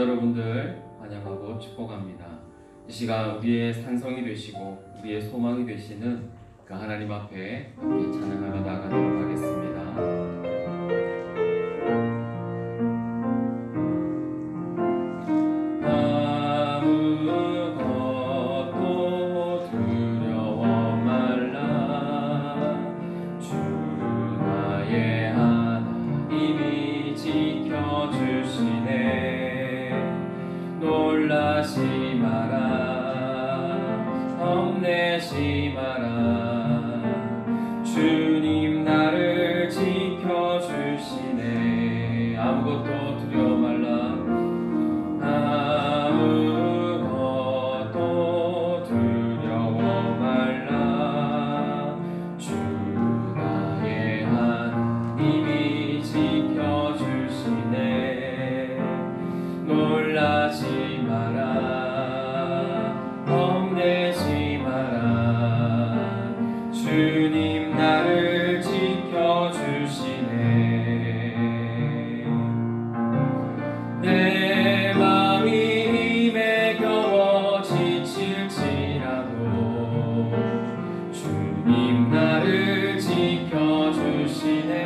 여러분들 환영하고 축복합니다. 이 시간 우리의 산성이 되시고 우리의 소망이 되시는 그 하나님 앞에 함께 찬양하며 나가도록 하겠습니다. 놀라지 마라, 겁내지 마라. 주님 나를 지켜주시네. 아무것도 두려워 말라. 아무것도 두려워 말라. 주 나의 하나님이 지켜주시네. 놀라지 겁내지 마라. 주님 나를 지켜주시네. 내 맘이 힘에 겨워 지칠지라도 주님 나를 지켜주시네.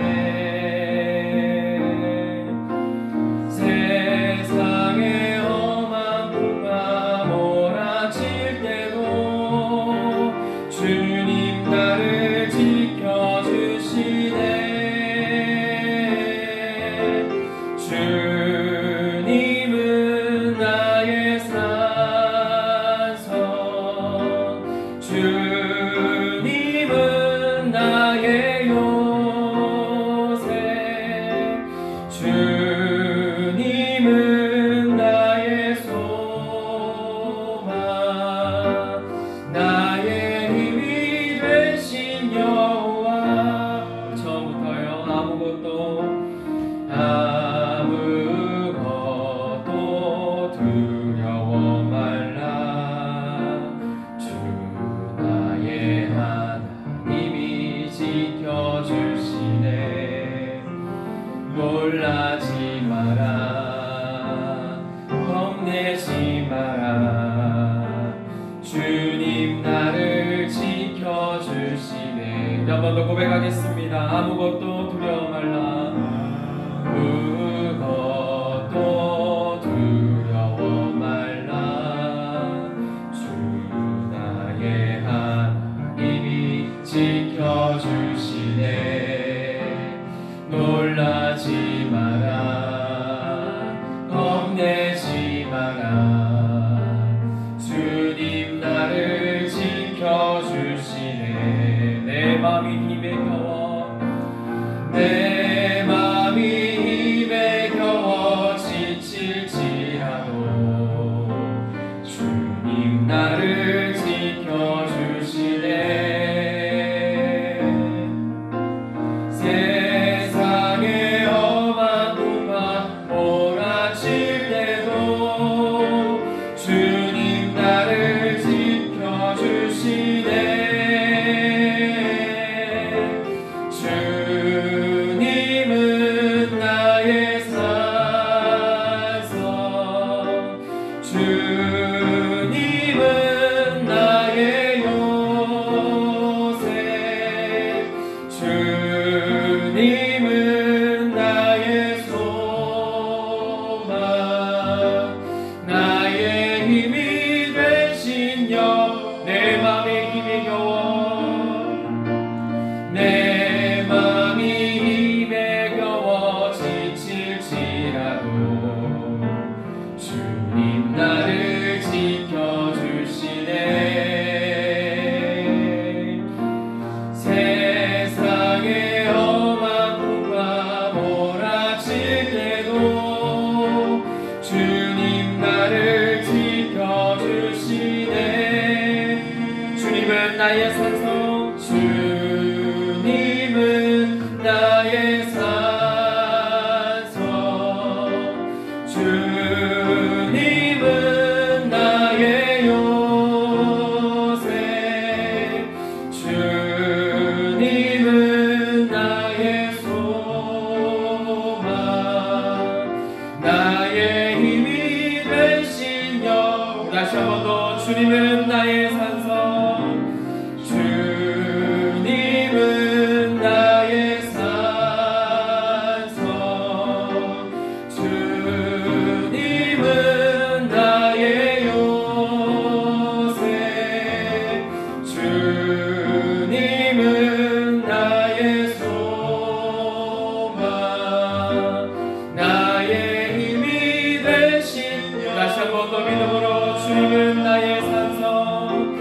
주님 나를 지켜주시네. 주님은 나의 산성, 주님은 나의 요새, 주님은 나의 소망, 나의 힘이 되신 여호와. 처음부터요. 아무것도 두려워 말라. 주 나의 하나님이 지켜주시네. 놀라지 마라, 겁내지 마라. 주님 나를 지켜주시네. 한 번 더 고백하겠습니다. 아무것도 두려워 말라. 아무것도 두려워 말라. 주 나의 하나님이 지켜주시네. 놀라지 마라, 겁내지 마라. 주님 나를 지켜주시네. 내 맘이 힘에 겨워, 내 맘이 힘에 겨워 지칠지라도 주님 나를 지켜주시네. 세상에 험한 풍파 몰아칠 때도 주님 나를 지켜주시네. 주님은 나의 산성, 주님은 나의 요새, 주님은 나의 소망, 나의 힘이 되신 여. 내 맘에 힘이 겨워, 내 맘이 힘에 겨워 지칠지라도 주님 나를 지켜주시네. 세상에 험한 풍파 몰아칠 때도 주님 나를 지켜주시네. 주님은 나의 산성, 주님은 나의 산성, 주님은 나의 요새, 주님은 나의 소망, 나의 힘이 다시 한 번 더 주님은 나의 산성 주님은 나의 산성 주님은 나의 요새 주님은 나의 소망 나의 힘이 되신 다시 한 번 더 믿음으로 주님은 나의 산성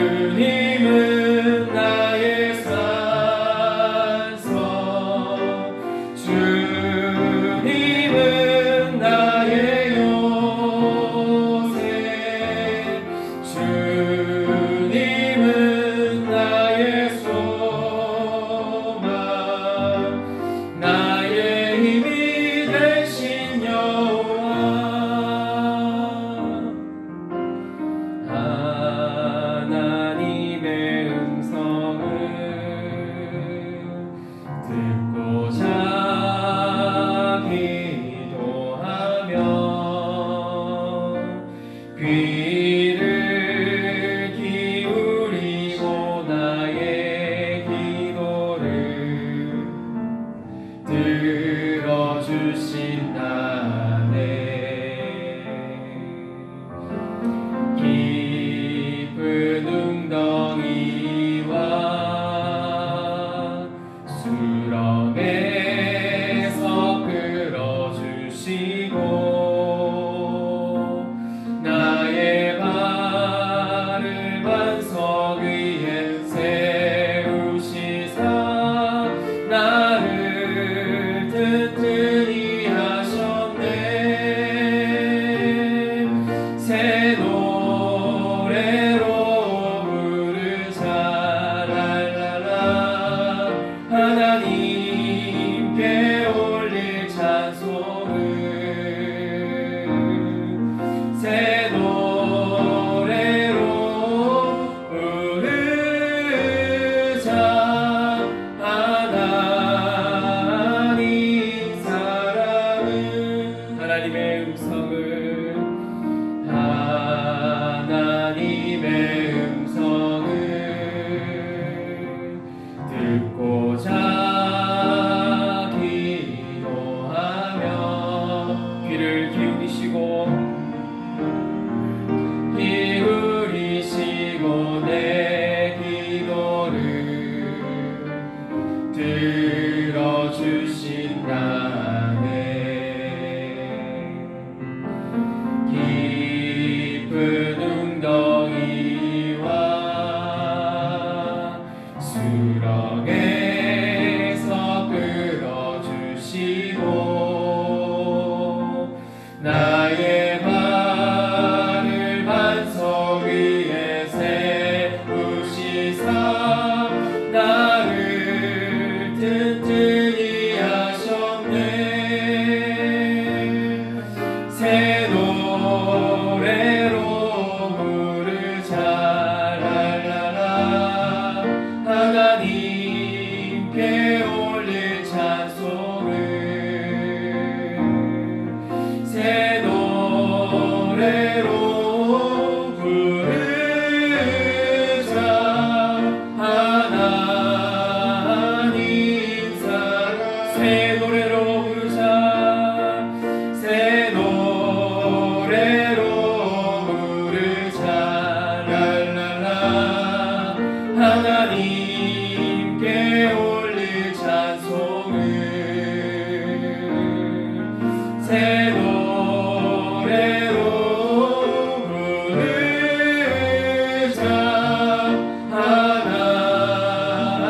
주님은 나의 산성 주님은 나의 요새 주님은 나의 소망 나의 힘이 되신 여호와 하나님의 음성을 듣고자 기도하며 귀를 기울이고 나의 기도를 들어주신다네 깊은 웅덩이와 수렁에서 끌어주시고 나의 발을 반석 위에 세우시사 나를 튼튼히 하셨네 새 노래로 부르자 랄랄라 하나님께 올릴 찬송을 새 노래로 부르자 하나님 사랑은 하나님의 음성을 하나님의 음성을 듣고자 기도하며 귀를 기울이시고 내 기도를 들어주신다네 깊은 웅덩이와 수렁에서 끌어주시고 나의 발을 반석 위에 세우시사 나를 튼튼히 하셨네 새 노래로 부르자 랄랄라 하나님께 올릴 찬송을 새 노래로 부르자 하나님 사랑 새 노래로 부르자 새 노래로 부르자 랄랄라 하나님께 올릴 찬송을 새 노래로 부르자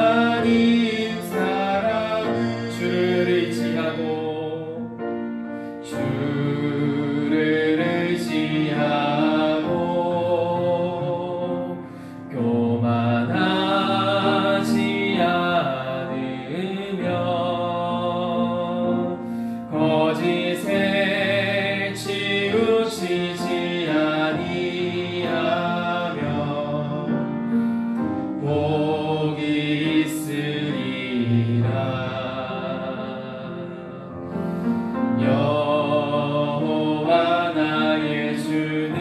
하나님 사랑 주를 의지하고 교만하지 않으며 거짓에 치우치지 아니하며 복이 있으리라 여호와 나의 주는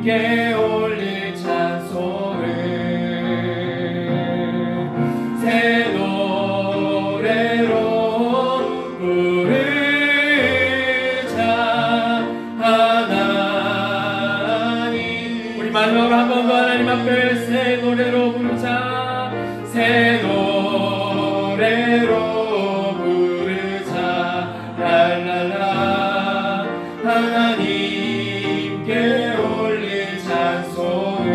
하나님께 올릴 찬송을 새 노래로 부르자. 하나님, 우리 마지막으로 한 번 더 하나님 앞에 새 노래로 부르자. 새 노래로 부르자. 랄랄라. 하나님께 올릴 찬송을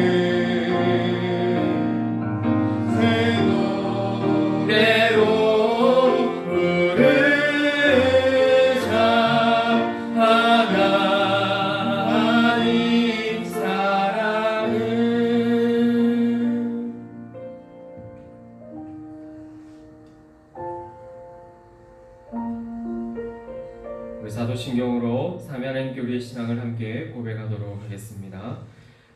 새 노래로 부르자. 하나님 사랑을. 우리 사도신경으로 삼위하나님 교리의 신앙을 함께 고백하도록 하겠습니다.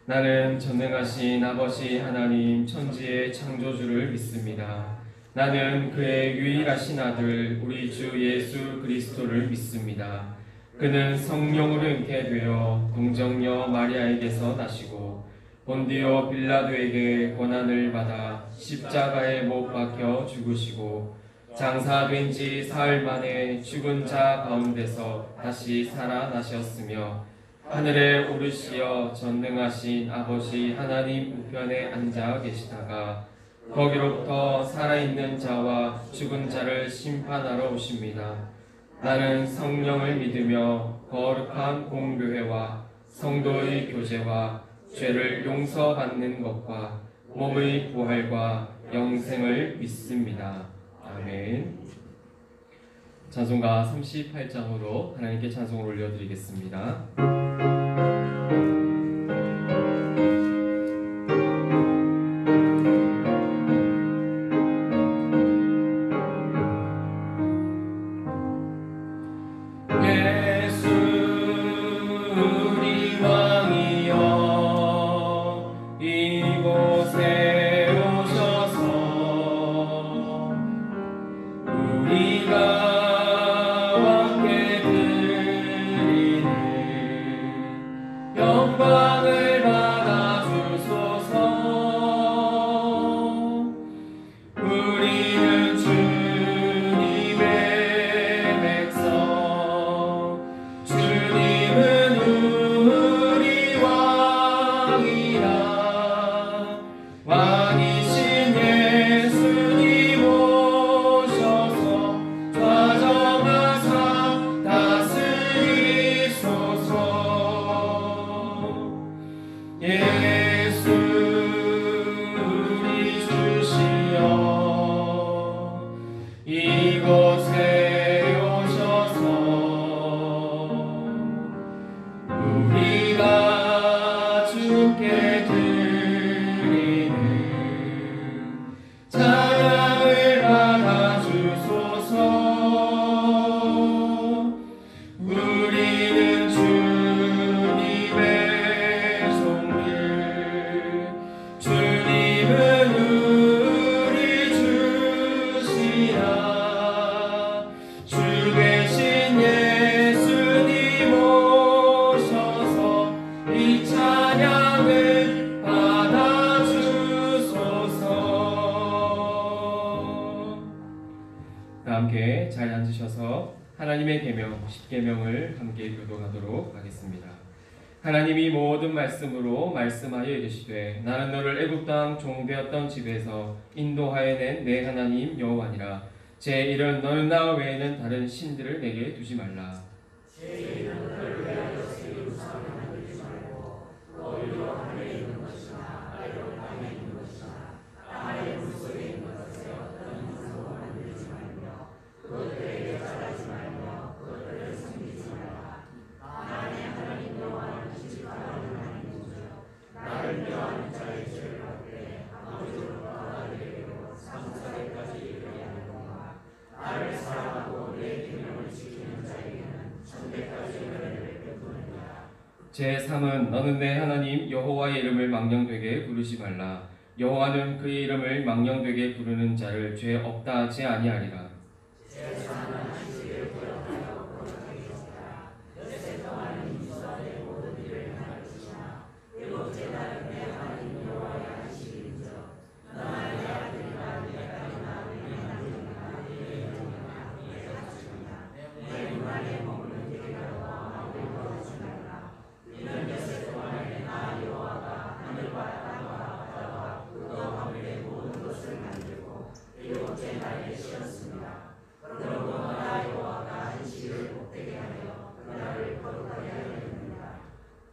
나는 전능하신 아버지 하나님 천지의 창조주를 믿습니다. 나는 그의 유일하신 아들 우리 주 예수 그리스도를 믿습니다. 그는 성령으로 잉태되어 동정녀 마리아에게서 나시고 본디오 빌라도에게 고난을 받아 십자가에 못 박혀 죽으시고 장사된 지 사흘 만에 죽은 자 가운데서 다시 살아나셨으며 하늘에 오르시어 전능하신 아버지 하나님 우편에 앉아 계시다가 거기로부터 살아있는 자와 죽은 자를 심판하러 오십니다. 나는 성령을 믿으며 거룩한 공교회와 성도의 교제와 죄를 용서받는 것과 몸의 부활과 영생을 믿습니다. 아멘. 찬송가 38장으로 하나님께 찬송을 올려드리겠습니다. 예수 우리 왕이여 이곳에 오셔서 우리가 함께 드리는 영광을 받아주소서. 우리는 주님의 백성, 주님은 우리 왕이라. 왕이신 예수님 오셔서 좌정하사 다스리소서. 예수 우리 주시여 이곳에 오셔서 우리가 주께 드리는 찬양을 받아주소서. 우리는 주님의 종들, 주님은 우리 주시라. 주 되신 예수님 오셔서 이 찬양을 받아주소서. 함께 잘 앉으셔서 하나님의 계명, 십계명을 함께 교독하도록 하겠습니다. 하나님이 모든 말씀으로 말씀하여 이르시되 나는 너를 애굽 땅 종되었던 집에서 인도하여 낸 내 하나님 여호와니라. 제 이름 너는 나 외에는 다른 신들을 내게 두지 말라. 제3은 너는 내 하나님 여호와의 이름을 망령되게 부르지 말라. 여호와는 그의 이름을 망령되게 부르는 자를 죄 없다 하지 아니하리라.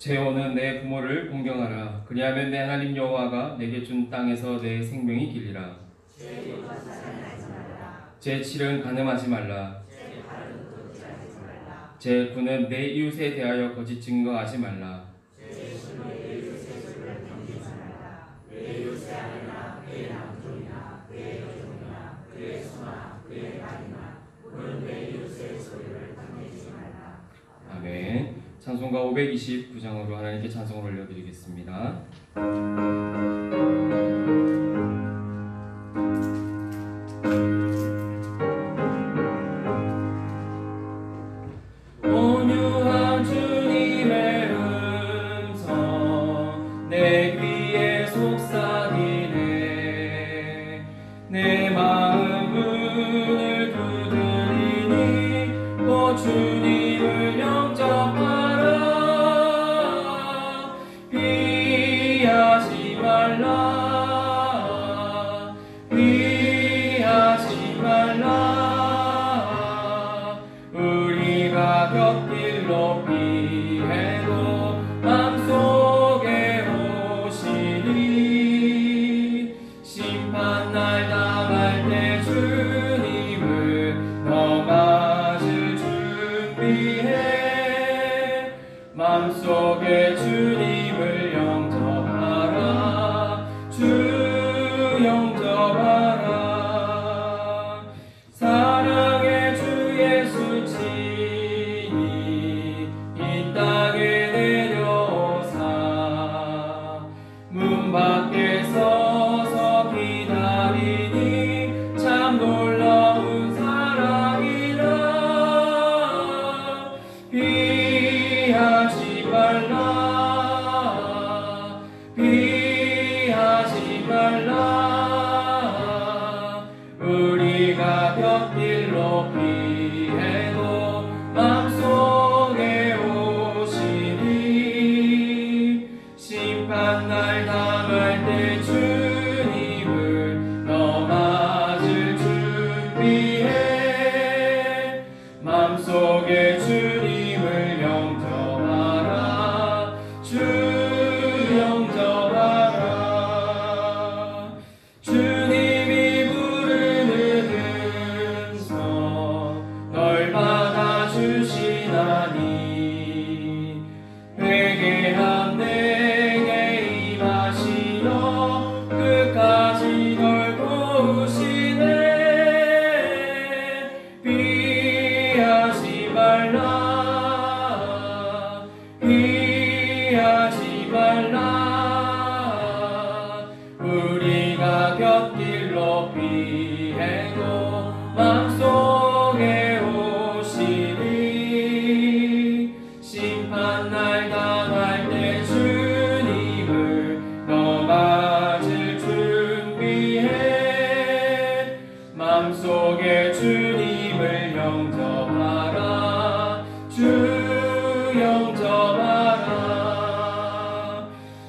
제오는 내 부모를 공경하라. 그리하면 내 하나님 여호와가 내게 준 땅에서 내 생명이 길리라. 제7은 간음하지 말라. 제9는 내 이웃에 대하여 거짓 증거하지 말라. 아멘. 찬송가 529장으로 하나님께 찬송을 올려드리겠습니다. 온유한 주님의 음성 내 귀에 속삭이네. 내 마음 문을 두드리니 오 주님을 영접하라. 피하지 말라. 피하지 말라. 우리가 곁길로 피해도 맘속에 오시니 심판날 당할 때 주님을 너 맞을 준비해. 맘속에 주님을 영접하라. 주 영접하라. 사랑의 주 예수 친히 이 땅에 내려오사 문 밖에 서서 기다리니 참 놀라운 사랑이라. 피하지 말라. 피하지 말라. 우리가 곁길로 피해도 맘속에 오시니 심판날 당할 때 주님을 너 맞을 준비해. 맘속에 주님을 영접하라. 주 영접하라. 주님이 부르는 음성 널 받아주시나니 회개한 내게 임하시어 끝까지 널 도우시네. 피하지 말라. 피하지 말라. 우리가 곁길로 피해도 맘속에 오시니 심판날 당할 때 주님을 너 맞을 준비해. 맘속에 주님을 영접하라. 주 영접하라.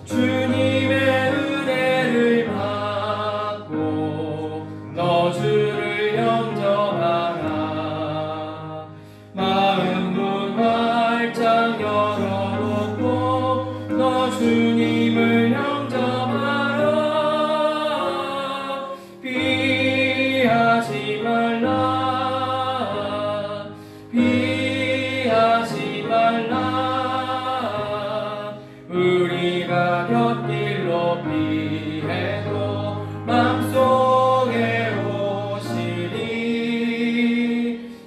주님의 은혜를 받고 너 주를 영접하라. 마음 문 활짝 열어놓고 너 주님을 영접하라. 피하지 말라. 피하지 말라. 우리가 곁길로 피해도 맘속에 오시니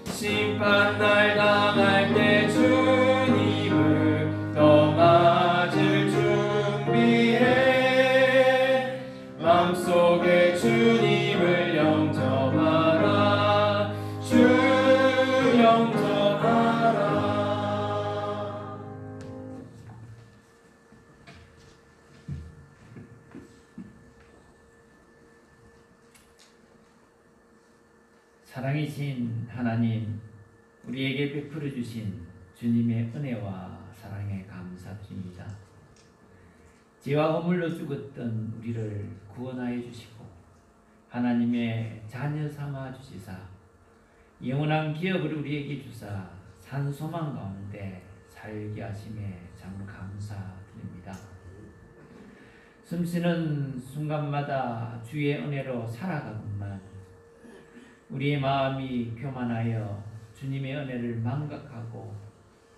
심판날 당할 때 주님을 너 맞을 준비해. 맘속에 주님을 영접하라. 주 영접하라. 사랑이신 하나님, 우리에게 베풀어 주신 주님의 은혜와 사랑에 감사드립니다. 죄와 허물로 죽었던 우리를 구원하여 주시고 하나님의 자녀 삼아 주시사 영원한 기업을 우리에게 주사 산 소망 가운데 살게 하심에 참 감사드립니다. 숨쉬는 순간마다 주의 은혜로 살아가건만 우리의 마음이 교만하여 주님의 은혜를 망각하고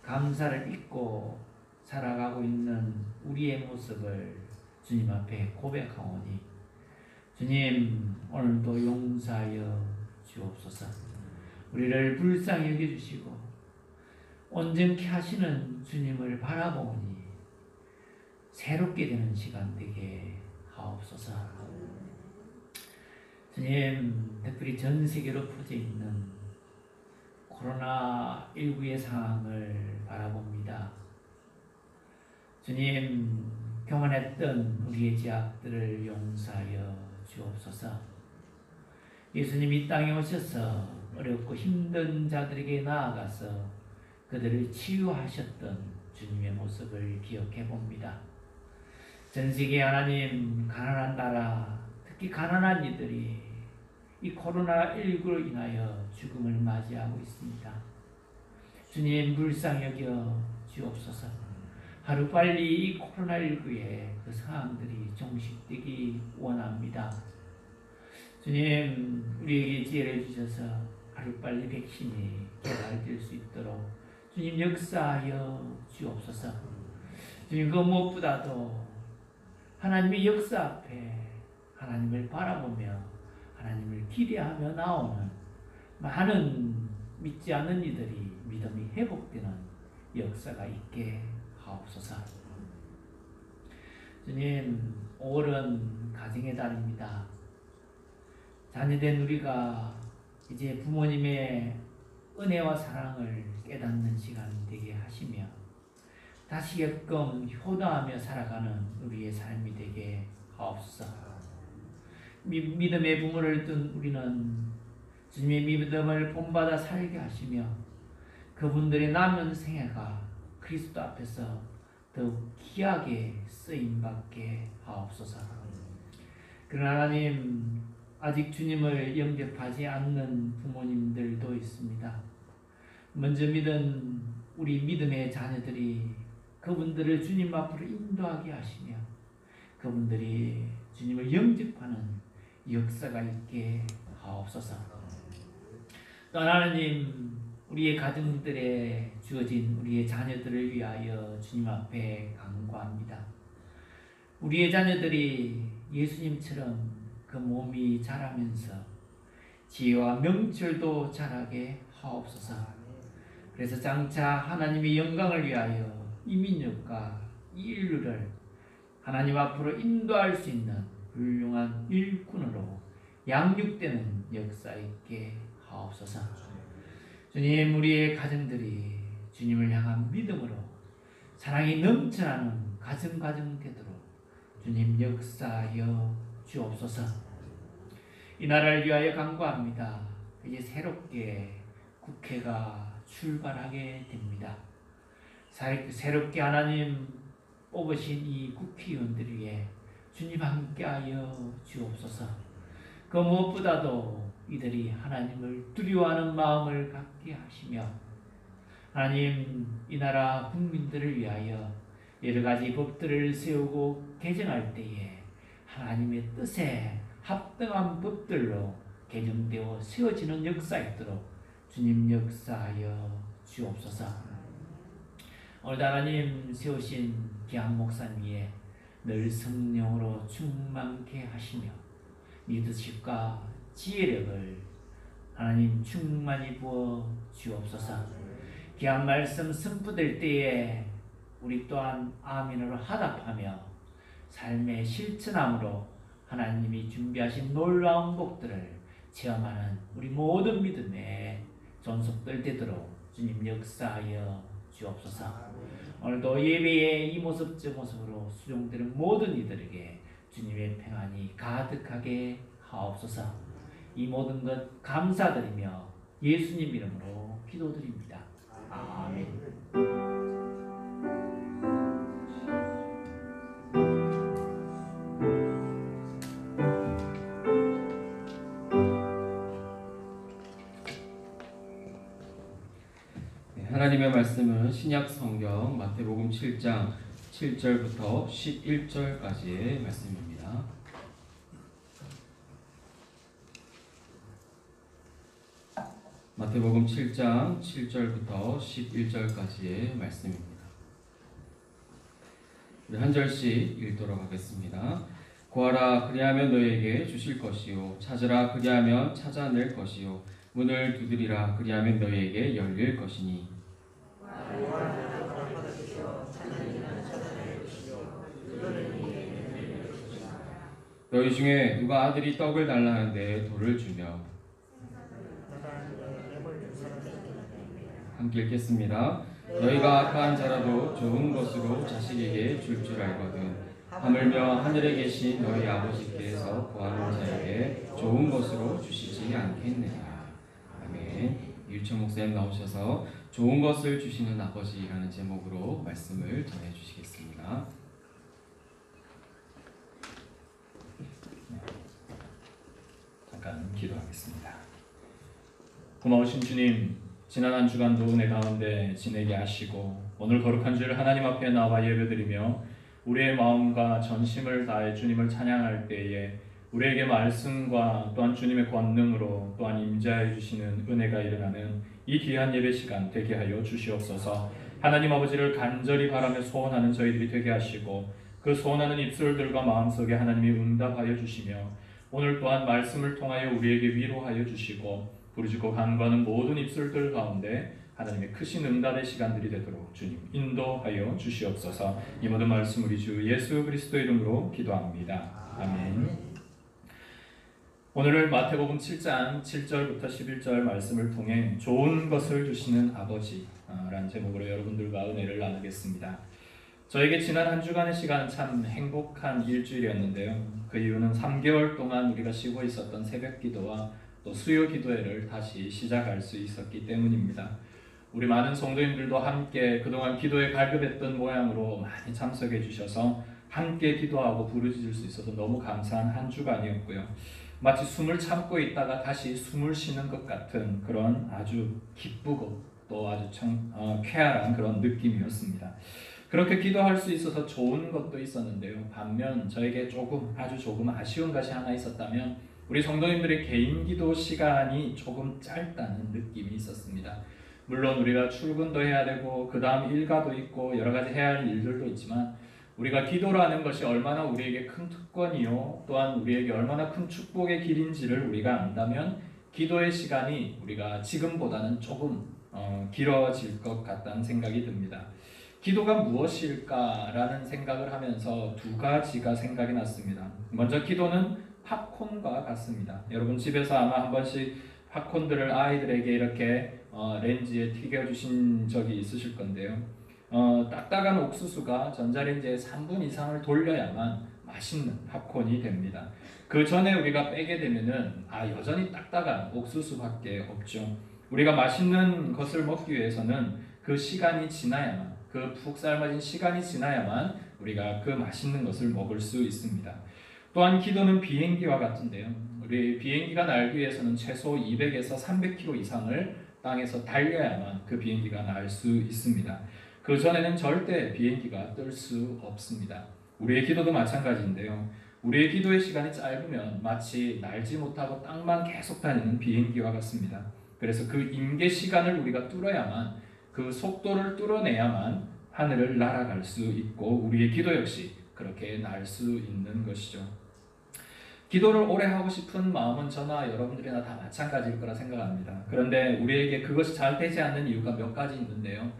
감사를 잊고 살아가고 있는 우리의 모습을 주님 앞에 고백하오니 주님 오늘도 용서하여 주옵소서. 우리를 불쌍히 여겨주시고 온전케 하시는 주님을 바라보니 새롭게 되는 시간 되게 하옵소서. 주님, 특별히 전 세계로 퍼져 있는 코로나19의 상황을 바라봅니다. 주님, 교만했던 우리의 죄악들을 용서하여 주옵소서. 예수님 이 땅에 오셔서 어렵고 힘든 자들에게 나아가서 그들을 치유하셨던 주님의 모습을 기억해 봅니다. 전 세계 하나님, 가난한 나라, 특히 가난한 이들이 이 코로나19로 인하여 죽음을 맞이하고 있습니다. 주님 불쌍히 여겨 주옵소서. 하루빨리 이 코로나19의 그 상황들이 종식되기 원합니다. 주님 우리에게 지혜를 주셔서 하루빨리 백신이 개발될 수 있도록 주님 역사하여 주옵소서. 주님 그 무엇보다도 하나님의 역사 앞에 하나님을 바라보며 하나님을 기대하며 나오는 많은 믿지 않는 이들이 믿음이 회복되는 역사가 있게 하옵소서. 주님 5월은 가정의 달입니다. 자녀된 우리가 이제 부모님의 은혜와 사랑을 깨닫는 시간 되게 하시며 다시금 효도하며 살아가는 우리의 삶이 되게 하옵소서. 믿음의 부모를 둔 우리는 주님의 믿음을 본받아 살게 하시며 그분들의 남은 생애가 그리스도 앞에서 더욱 귀하게 쓰임받게 하옵소서. 그러나 하나님 아직 주님을 영접하지 않는 부모님들도 있습니다. 먼저 믿은 우리 믿음의 자녀들이 그분들을 주님 앞으로 인도하게 하시며 그분들이 주님을 영접하는 역사가 있게 하옵소서. 또 하나님 우리의 가정들에 주어진 우리의 자녀들을 위하여 주님 앞에 간구합니다. 우리의 자녀들이 예수님처럼 그 몸이 자라면서 지혜와 명철도 자라게 하옵소서. 그래서 장차 하나님의 영광을 위하여 이 민족과 이 인류를 하나님 앞으로 인도할 수 있는 훌륭한 일꾼으로 양육되는 역사 있게 하옵소서. 주님 우리의 가정들이 주님을 향한 믿음으로 사랑이 넘쳐나는 가정 되도록 주님 역사하여 주옵소서. 이 나라를 위하여 간구합니다. 이제 새롭게 국회가 출발하게 됩니다. 새롭게 하나님 뽑으신 이 국회의원들 위해 주님 함께하여 주옵소서. 그 무엇보다도 이들이 하나님을 두려워하는 마음을 갖게 하시며 하나님 이 나라 국민들을 위하여 여러 가지 법들을 세우고 개정할 때에 하나님의 뜻에 합당한 법들로 개정되어 세워지는 역사 있도록 주님 역사하여 주옵소서. 오늘 하나님 세우신 기한 목사님 위에 늘 성령으로 충만케 하시며 리더십과 지혜력을 하나님 충만히 부어 주옵소서. 귀한 말씀 선포될 때에 우리 또한 아멘으로 화답하며 삶의 실천함으로 하나님이 준비하신 놀라운 복들을 체험하는 우리 모든 믿음의 존속들 되도록 주님 역사하여 주옵소서. 오늘도 예배의 이 모습 저 모습으로 수용되는 모든 이들에게 주님의 평안이 가득하게 하옵소서. 이 모든 것 감사드리며 예수님 이름으로 기도드립니다. 아멘. 하나님의 말씀은 신약 성경 마태복음 7장 7절부터 11절까지의 말씀입니다. 마태복음 7장 7절부터 11절까지의 말씀입니다. 우리 한 절씩 읽도록 하겠습니다. 구하라 그리하면 너에게 주실 것이요 찾으라 그리하면 찾아낼 것이요 문을 두드리라 그리하면 너에게 열릴 것이니 너희 중에 누가 아들이 떡을 달라 하는데 돌을 주며 함께 읽겠습니다. 너희가 악한 자라도 좋은 것으로 자식에게 줄 줄 알거든 하물며 하늘에 계신 너희 아버지께서 구하는 자에게 좋은 것으로 주시지 않겠느냐. 아멘. 유천 목사님 나오셔서 좋은 것을 주시는 아버지라는 제목으로 말씀을 전해주시겠습니다. 잠깐 기도하겠습니다. 고마우신 주님, 지난 한 주간도 은혜 가운데 지내게 하시고 오늘 거룩한 주일 하나님 앞에 나와 예배드리며 우리의 마음과 전심을 다해 주님을 찬양할 때에 우리에게 말씀과 또한 주님의 권능으로 또한 임재하여 주시는 은혜가 일어나는 이 귀한 예배 시간 되게 하여 주시옵소서. 하나님 아버지를 간절히 바라며 소원하는 저희들이 되게 하시고 그 소원하는 입술들과 마음속에 하나님이 응답하여 주시며 오늘 또한 말씀을 통하여 우리에게 위로하여 주시고 부르짖고 간구하는 모든 입술들 가운데 하나님의 크신 응답의 시간들이 되도록 주님 인도하여 주시옵소서. 이 모든 말씀 우리 주 예수 그리스도 이름으로 기도합니다. 아멘. 오늘 마태복음 7장 7절부터 11절 말씀을 통해 좋은 것을 주시는 아버지라는 제목으로 여러분들과 은혜를 나누겠습니다. 저에게 지난 한 주간의 시간은 참 행복한 일주일이었는데요. 그 이유는 3개월 동안 우리가 쉬고 있었던 새벽 기도와 또 수요 기도회를 다시 시작할 수 있었기 때문입니다. 우리 많은 성도님들도 함께 그동안 기도에 갈급했던 모양으로 많이 참석해 주셔서 함께 기도하고 부르짖을 수 있어서 너무 감사한 한 주간이었고요. 마치 숨을 참고 있다가 다시 숨을 쉬는 것 같은 그런 아주 기쁘고 또 아주 쾌활한 그런 느낌이었습니다. 그렇게 기도할 수 있어서 좋은 것도 있었는데요. 반면 저에게 아주 조금 아쉬운 것이 하나 있었다면 우리 성도님들의 개인 기도 시간이 조금 짧다는 느낌이 있었습니다. 물론 우리가 출근도 해야 되고 그 다음 일가도 있고 여러 가지 해야 할 일들도 있지만 우리가 기도라는 것이 얼마나 우리에게 큰 특권이요 또한 우리에게 얼마나 큰 축복의 길인지를 우리가 안다면 기도의 시간이 우리가 지금보다는 조금 길어질 것 같다는 생각이 듭니다. 기도가 무엇일까라는 생각을 하면서 두 가지가 생각이 났습니다. 먼저 기도는 팝콘과 같습니다. 여러분 집에서 아마 한 번씩 팝콘들을 아이들에게 이렇게 렌즈에 튀겨주신 적이 있으실 건데요. 딱딱한 옥수수가 전자레인지에 3분 이상을 돌려야만 맛있는 팝콘이 됩니다. 그 전에 우리가 빼게 되면은 여전히 딱딱한 옥수수밖에 없죠. 우리가 맛있는 것을 먹기 위해서는 그 시간이 지나야만, 그 푹 삶아진 시간이 지나야만 우리가 그 맛있는 것을 먹을 수 있습니다. 또한 기도는 비행기와 같은데요. 우리 비행기가 날기 위해서는 최소 200에서 300km 이상을 땅에서 달려야만 그 비행기가 날 수 있습니다. 그 전에는 절대 비행기가 뜰 수 없습니다. 우리의 기도도 마찬가지인데요. 우리의 기도의 시간이 짧으면 마치 날지 못하고 땅만 계속 다니는 비행기와 같습니다. 그래서 그 임계 시간을 우리가 뚫어야만, 그 속도를 뚫어내야만 하늘을 날아갈 수 있고 우리의 기도 역시 그렇게 날 수 있는 것이죠. 기도를 오래 하고 싶은 마음은 저나 여러분들이나 다 마찬가지일 거라 생각합니다. 그런데 우리에게 그것이 잘 되지 않는 이유가 몇 가지 있는데요.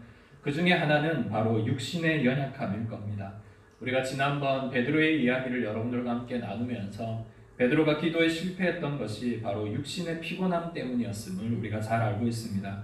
그 중에 하나는 바로 육신의 연약함일 겁니다. 우리가 지난번 베드로의 이야기를 여러분들과 함께 나누면서 베드로가 기도에 실패했던 것이 바로 육신의 피곤함 때문이었음을 우리가 잘 알고 있습니다.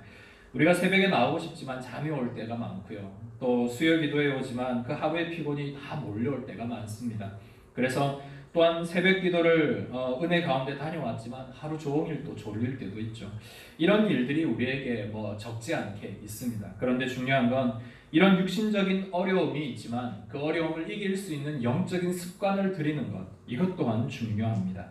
우리가 새벽에 나오고 싶지만 잠이 올 때가 많고요. 또 수요 기도에 오지만 그 하루의 피곤이 다 몰려올 때가 많습니다. 그래서 또한 새벽 기도를 은혜 가운데 다녀왔지만 하루 종일 또 졸릴 때도 있죠. 이런 일들이 우리에게 적지 않게 있습니다. 그런데 중요한 건 이런 육신적인 어려움이 있지만 그 어려움을 이길 수 있는 영적인 습관을 들이는 것, 이것 또한 중요합니다.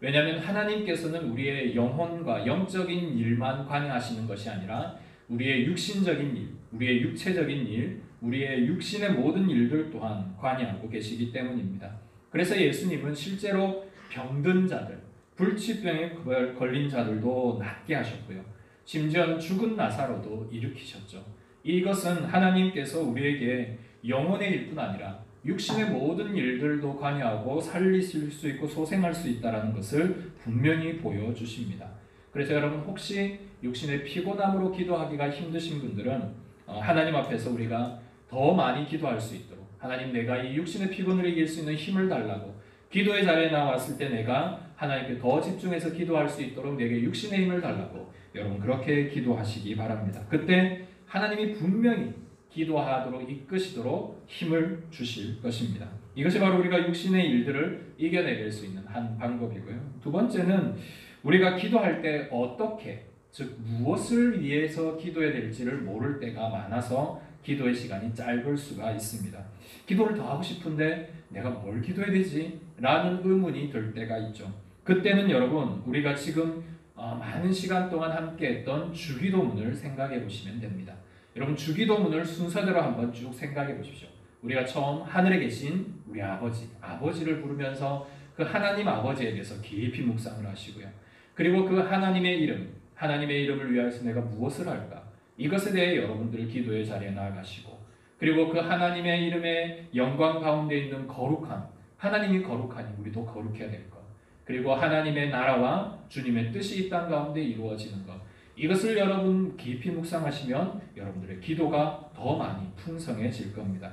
왜냐하면 하나님께서는 우리의 영혼과 영적인 일만 관여하시는 것이 아니라 우리의 육신적인 일, 우리의 육체적인 일, 우리의 육신의 모든 일들 또한 관여하고 계시기 때문입니다. 그래서 예수님은 실제로 병든 자들, 불치병에 걸린 자들도 낫게 하셨고요. 심지어 죽은 나사로도 일으키셨죠. 이것은 하나님께서 우리에게 영혼의 일뿐 아니라 육신의 모든 일들도 관여하고 살리실 수 있고 소생할 수 있다는 것을 분명히 보여주십니다. 그래서 여러분 혹시 육신의 피곤함으로 기도하기가 힘드신 분들은 하나님 앞에서 우리가 더 많이 기도할 수 있도록 하나님 내가 이 육신의 피곤을 이길 수 있는 힘을 달라고 기도의 자리에 나왔을 때 내가 하나님께 더 집중해서 기도할 수 있도록 내게 육신의 힘을 달라고 여러분 그렇게 기도하시기 바랍니다. 그때 하나님이 분명히 기도하도록 이끄시도록 힘을 주실 것입니다. 이것이 바로 우리가 육신의 일들을 이겨내릴 수 있는 한 방법이고요. 두 번째는 우리가 기도할 때 어떻게 즉 무엇을 위해서 기도해야 될지를 모를 때가 많아서 기도의 시간이 짧을 수가 있습니다. 기도를 더 하고 싶은데 내가 뭘 기도해야 되지? 라는 의문이 들 때가 있죠. 그때는 여러분 우리가 지금 많은 시간 동안 함께 했던 주기도문을 생각해 보시면 됩니다. 여러분 주기도문을 순서대로 한번 쭉 생각해 보십시오. 우리가 처음 하늘에 계신 우리 아버지를 부르면서 그 하나님 아버지에 대해서 깊이 묵상을 하시고요. 그리고 그 하나님의 이름을 위하여서 내가 무엇을 할까? 이것에 대해 여러분들 기도의 자리에 나아가시고 그리고 그 하나님의 이름의 영광 가운데 있는 거룩함 하나님이 거룩하니 우리도 거룩해야 될 것 그리고 하나님의 나라와 주님의 뜻이 이 땅 가운데 이루어지는 것 이것을 여러분 깊이 묵상하시면 여러분들의 기도가 더 많이 풍성해질 겁니다.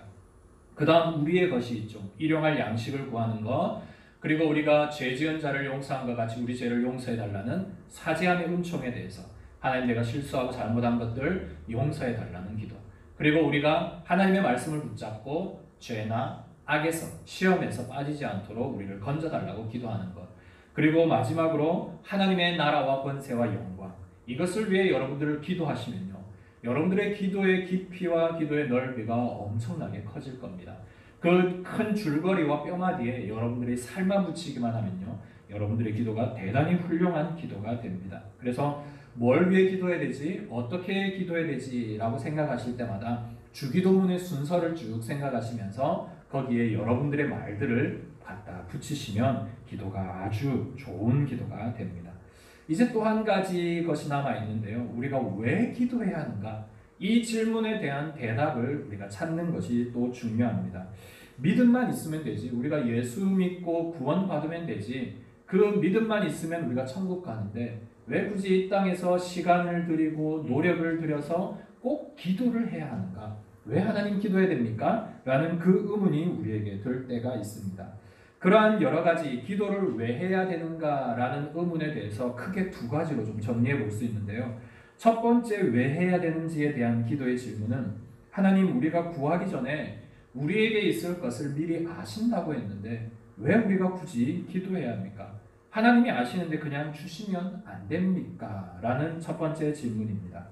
그 다음 우리의 것이 있죠. 일용할 양식을 구하는 것 그리고 우리가 죄 지은 자를 용서함과 같이 우리 죄를 용서해달라는 사죄함의 은총에 대해서 하나님 내가 실수하고 잘못한 것들 용서해달라는 기도 그리고 우리가 하나님의 말씀을 붙잡고 죄나 악에서 시험에서 빠지지 않도록 우리를 건져달라고 기도하는 것 그리고 마지막으로 하나님의 나라와 권세와 영광 이것을 위해 여러분들을 기도하시면요 여러분들의 기도의 깊이와 기도의 넓이가 엄청나게 커질 겁니다. 그 큰 줄거리와 뼈마디에 여러분들이 삶아 붙이기만 하면요 여러분들의 기도가 대단히 훌륭한 기도가 됩니다. 그래서 뭘 위해 기도해야 되지? 어떻게 기도해야 되지? 라고 생각하실 때마다 주기도문의 순서를 쭉 생각하시면서 거기에 여러분들의 말들을 갖다 붙이시면 기도가 아주 좋은 기도가 됩니다. 이제 또 한 가지 것이 남아있는데요. 우리가 왜 기도해야 하는가? 이 질문에 대한 대답을 우리가 찾는 것이 또 중요합니다. 믿음만 있으면 되지. 우리가 예수 믿고 구원받으면 되지. 그 믿음만 있으면 우리가 천국 가는데 왜 굳이 이 땅에서 시간을 들이고 노력을 들여서 꼭 기도를 해야 하는가? 왜 하나님 기도해야 됩니까? 라는 그 의문이 우리에게 들 때가 있습니다. 그러한 여러 가지 기도를 왜 해야 되는가라는 의문에 대해서 크게 두 가지로 좀 정리해 볼 수 있는데요. 첫 번째 왜 해야 되는지에 대한 기도의 질문은 하나님 우리가 구하기 전에 우리에게 있을 것을 미리 아신다고 했는데 왜 우리가 굳이 기도해야 합니까? 하나님이 아시는데 그냥 주시면 안 됩니까? 라는 첫 번째 질문입니다.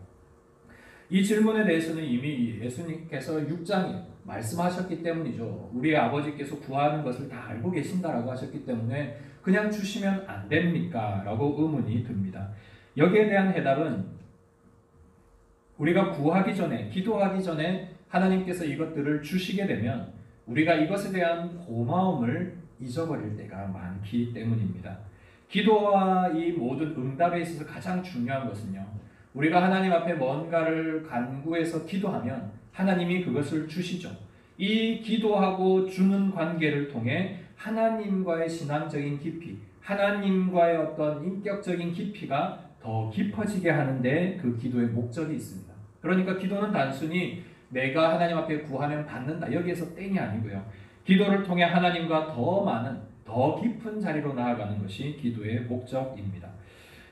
이 질문에 대해서는 이미 예수님께서 6장에 말씀하셨기 때문이죠. 우리 아버지께서 구하는 것을 다 알고 계신다라고 하셨기 때문에 그냥 주시면 안 됩니까? 라고 의문이 듭니다. 여기에 대한 해답은 우리가 구하기 전에 기도하기 전에 하나님께서 이것들을 주시게 되면 우리가 이것에 대한 고마움을 잊어버릴 때가 많기 때문입니다. 기도와 이 모든 응답에 있어서 가장 중요한 것은요. 우리가 하나님 앞에 뭔가를 간구해서 기도하면 하나님이 그것을 주시죠. 이 기도하고 주는 관계를 통해 하나님과의 신앙적인 깊이, 하나님과의 어떤 인격적인 깊이가 더 깊어지게 하는데 그 기도의 목적이 있습니다. 그러니까 기도는 단순히 내가 하나님 앞에 구하면 받는다. 여기에서 땡이 아니고요. 기도를 통해 하나님과 더 많은, 더 깊은 자리로 나아가는 것이 기도의 목적입니다.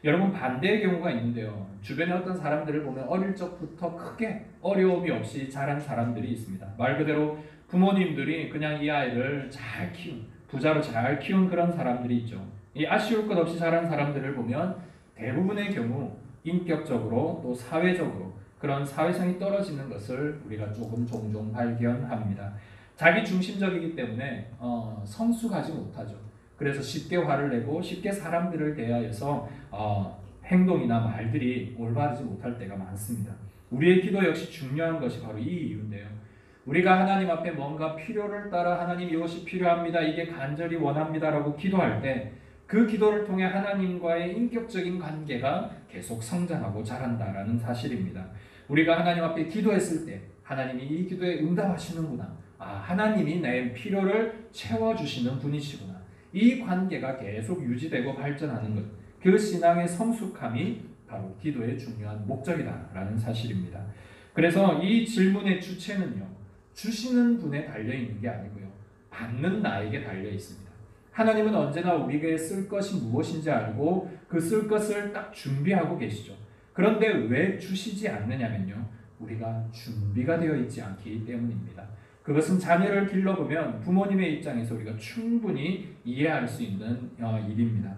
여러분 반대의 경우가 있는데요. 주변에 어떤 사람들을 보면 어릴 적부터 크게 어려움이 없이 자란 사람들이 있습니다. 말 그대로 부모님들이 그냥 이 아이를 잘 키운, 부자로 잘 키운 그런 사람들이 있죠. 이 아쉬울 것 없이 자란 사람들을 보면 대부분의 경우 인격적으로 또 사회적으로 그런 사회성이 떨어지는 것을 우리가 조금 종종 발견합니다. 자기 중심적이기 때문에 성숙하지 못하죠. 그래서 쉽게 화를 내고 쉽게 사람들을 대하여서 행동이나 말들이 올바르지 못할 때가 많습니다. 우리의 기도 역시 중요한 것이 바로 이 이유인데요. 우리가 하나님 앞에 뭔가 필요를 따라 하나님 이것이 필요합니다. 이게 간절히 원합니다라고 기도할 때 그 기도를 통해 하나님과의 인격적인 관계가 계속 성장하고 자란다라는 사실입니다. 우리가 하나님 앞에 기도했을 때 하나님이 이 기도에 응답하시는구나. 하나님이 내 필요를 채워주시는 분이시구나. 이 관계가 계속 유지되고 발전하는 것. 그 신앙의 성숙함이 바로 기도의 중요한 목적이다라는 사실입니다. 그래서 이 질문의 주체는요. 주시는 분에 달려있는 게 아니고요. 받는 나에게 달려있습니다. 하나님은 언제나 우리에게 쓸 것이 무엇인지 알고 그 쓸 것을 딱 준비하고 계시죠. 그런데 왜 주시지 않느냐면요. 우리가 준비가 되어 있지 않기 때문입니다. 그것은 자녀를 길러보면 부모님의 입장에서 우리가 충분히 이해할 수 있는 일입니다.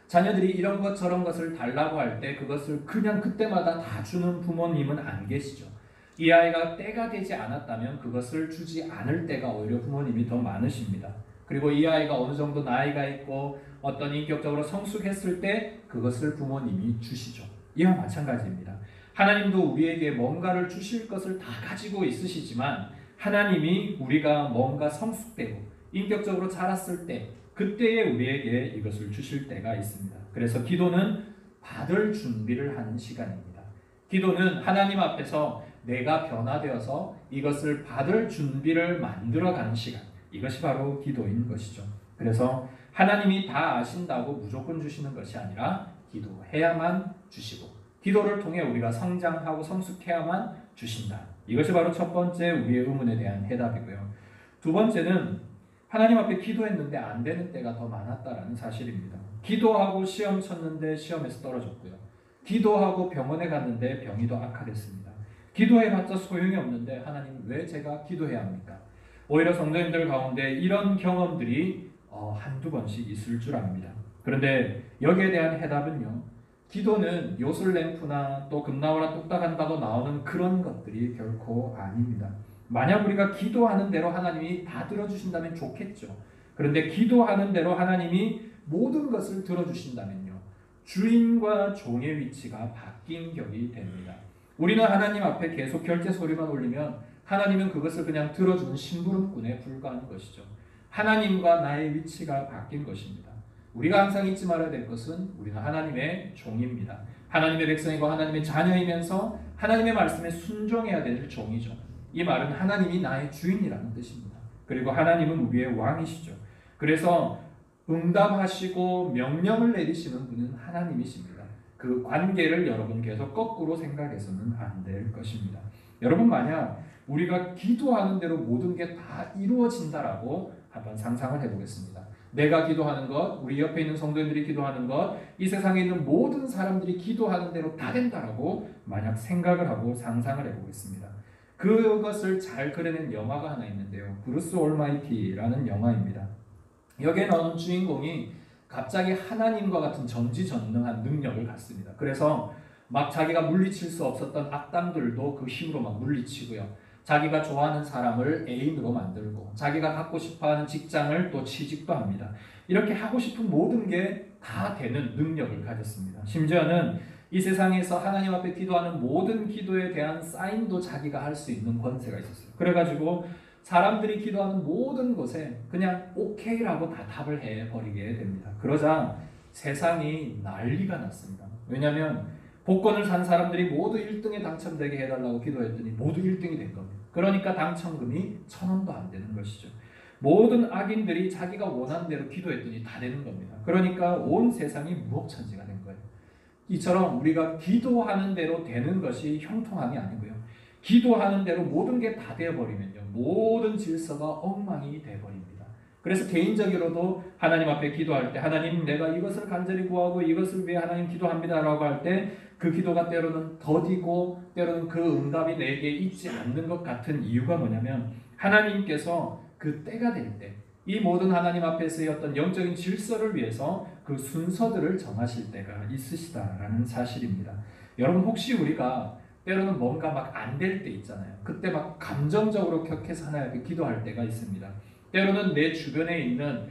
자녀들이 이런 것 저런 것을 달라고 할 때 그것을 그냥 그때마다 다 주는 부모님은 안 계시죠. 이 아이가 때가 되지 않았다면 그것을 주지 않을 때가 오히려 부모님이 더 많으십니다. 그리고 이 아이가 어느 정도 나이가 있고 어떤 인격적으로 성숙했을 때 그것을 부모님이 주시죠. 이와 마찬가지입니다. 하나님도 우리에게 뭔가를 주실 것을 다 가지고 있으시지만 하나님이 우리가 뭔가 성숙되고 인격적으로 자랐을 때 그때에 우리에게 이것을 주실 때가 있습니다. 그래서 기도는 받을 준비를 하는 시간입니다. 기도는 하나님 앞에서 내가 변화되어서 이것을 받을 준비를 만들어가는 시간. 이것이 바로 기도인 것이죠. 그래서 하나님이 다 아신다고 무조건 주시는 것이 아니라 기도해야만 주시고 기도를 통해 우리가 성장하고 성숙해야만 주신다. 이것이 바로 첫 번째 우리의 의문에 대한 해답이고요. 두 번째는 하나님 앞에 기도했는데 안 되는 때가 더 많았다라는 사실입니다. 기도하고 시험 쳤는데 시험에서 떨어졌고요. 기도하고 병원에 갔는데 병이 더 악화됐습니다. 기도해봤자 소용이 없는데 하나님 왜 제가 기도해야 합니까? 오히려 성도님들 가운데 이런 경험들이 한두 번씩 있을 줄 압니다. 그런데 여기에 대한 해답은요. 기도는 요술램프나 또 금나오라 뚝딱 한다고 나오는 그런 것들이 결코 아닙니다. 만약 우리가 기도하는 대로 하나님이 다 들어주신다면 좋겠죠. 그런데 기도하는 대로 하나님이 모든 것을 들어주신다면요. 주인과 종의 위치가 바뀐 격이 됩니다. 우리는 하나님 앞에 계속 결제 소리만 올리면 하나님은 그것을 그냥 들어주는 심부름꾼에 불과한 것이죠. 하나님과 나의 위치가 바뀐 것입니다. 우리가 항상 잊지 말아야 될 것은 우리는 하나님의 종입니다. 하나님의 백성이고 하나님의 자녀이면서 하나님의 말씀에 순종해야 될 종이죠. 이 말은 하나님이 나의 주인이라는 뜻입니다. 그리고 하나님은 우리의 왕이시죠. 그래서 응답하시고 명령을 내리시는 분은 하나님이십니다. 그 관계를 여러분 계속 거꾸로 생각해서는 안 될 것입니다. 여러분 만약 우리가 기도하는 대로 모든 게 다 이루어진다라고 한번 상상을 해보겠습니다. 내가 기도하는 것, 우리 옆에 있는 성도님들이 기도하는 것, 이 세상에 있는 모든 사람들이 기도하는 대로 다 된다라고 만약 생각을 하고 상상을 해보겠습니다. 그것을 잘 그려낸 영화가 하나 있는데요. 브루스 올마이티라는 영화입니다. 여기에 나오는 주인공이 갑자기 하나님과 같은 전지전능한 능력을 갖습니다. 그래서 막 자기가 물리칠 수 없었던 악당들도 그 힘으로 막 물리치고요. 자기가 좋아하는 사람을 애인으로 만들고 자기가 갖고 싶어하는 직장을 또 취직도 합니다. 이렇게 하고 싶은 모든 게 다 되는 능력을 가졌습니다. 심지어는 이 세상에서 하나님 앞에 기도하는 모든 기도에 대한 사인도 자기가 할 수 있는 권세가 있었어요. 그래가지고 사람들이 기도하는 모든 곳에 그냥 오케이라고 다 답을 해버리게 됩니다. 그러자 세상이 난리가 났습니다. 왜냐하면 복권을 산 사람들이 모두 1등에 당첨되게 해달라고 기도했더니 모두 1등이 된 겁니다. 그러니까 당첨금이 1,000원도 안 되는 것이죠. 모든 악인들이 자기가 원하는 대로 기도했더니 다 되는 겁니다. 그러니까 온 세상이 무법천지가 된 거예요. 이처럼 우리가 기도하는 대로 되는 것이 형통함이 아니고요. 기도하는 대로 모든 게 다 되어버리면요. 모든 질서가 엉망이 되어버립니다. 그래서 개인적으로도 하나님 앞에 기도할 때 하나님 내가 이것을 간절히 구하고 이것을 위해 하나님 기도합니다라고 할 때 그 기도가 때로는 더디고 때로는 그 응답이 내게 있지 않는 것 같은 이유가 뭐냐면 하나님께서 그 때가 될 때 이 모든 하나님 앞에서의 어떤 영적인 질서를 위해서 그 순서들을 정하실 때가 있으시다라는 사실입니다. 여러분 혹시 우리가 때로는 뭔가 막 안 될 때 있잖아요. 그때 막 감정적으로 격해서 하나님께 기도할 때가 있습니다. 때로는 내 주변에 있는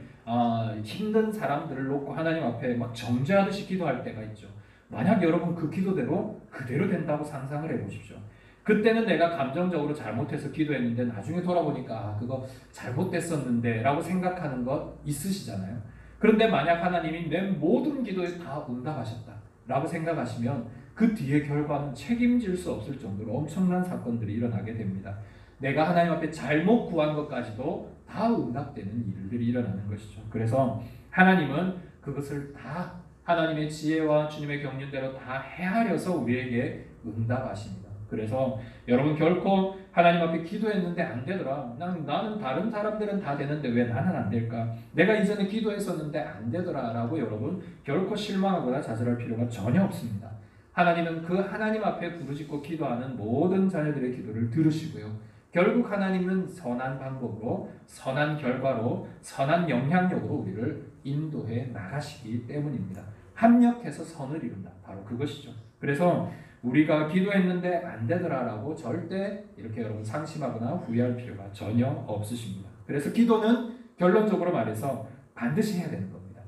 힘든 사람들을 놓고 하나님 앞에 막 정죄하듯이 기도할 때가 있죠. 만약 여러분 그 기도대로 그대로 된다고 상상을 해보십시오. 그때는 내가 감정적으로 잘못해서 기도했는데 나중에 돌아보니까 그거 잘못됐었는데 라고 생각하는 것 있으시잖아요. 그런데 만약 하나님이 내 모든 기도에 다 응답하셨다 라고 생각하시면 그 뒤의 결과는 책임질 수 없을 정도로 엄청난 사건들이 일어나게 됩니다. 내가 하나님 앞에 잘못 구한 것까지도 다 응답되는 일들이 일어나는 것이죠. 그래서 하나님은 그것을 다 하나님의 지혜와 주님의 경륜대로 다 헤아려서 우리에게 응답하십니다. 그래서 여러분 결코 하나님 앞에 기도했는데 안 되더라. 나는 다른 사람들은 다 되는데 왜 나는 안 될까? 내가 이전에 기도했었는데 안 되더라 라고 여러분 결코 실망하거나 좌절할 필요가 전혀 없습니다. 하나님은 그 하나님 앞에 부르짖고 기도하는 모든 자녀들의 기도를 들으시고요. 결국 하나님은 선한 방법으로 선한 결과로 선한 영향력으로 우리를 인도해 나가시기 때문입니다. 합력해서 선을 이룬다. 바로 그것이죠. 그래서 우리가 기도했는데 안 되더라라고 절대 이렇게 여러분 상심하거나 후회할 필요가 전혀 없으십니다. 그래서 기도는 결론적으로 말해서 반드시 해야 되는 겁니다.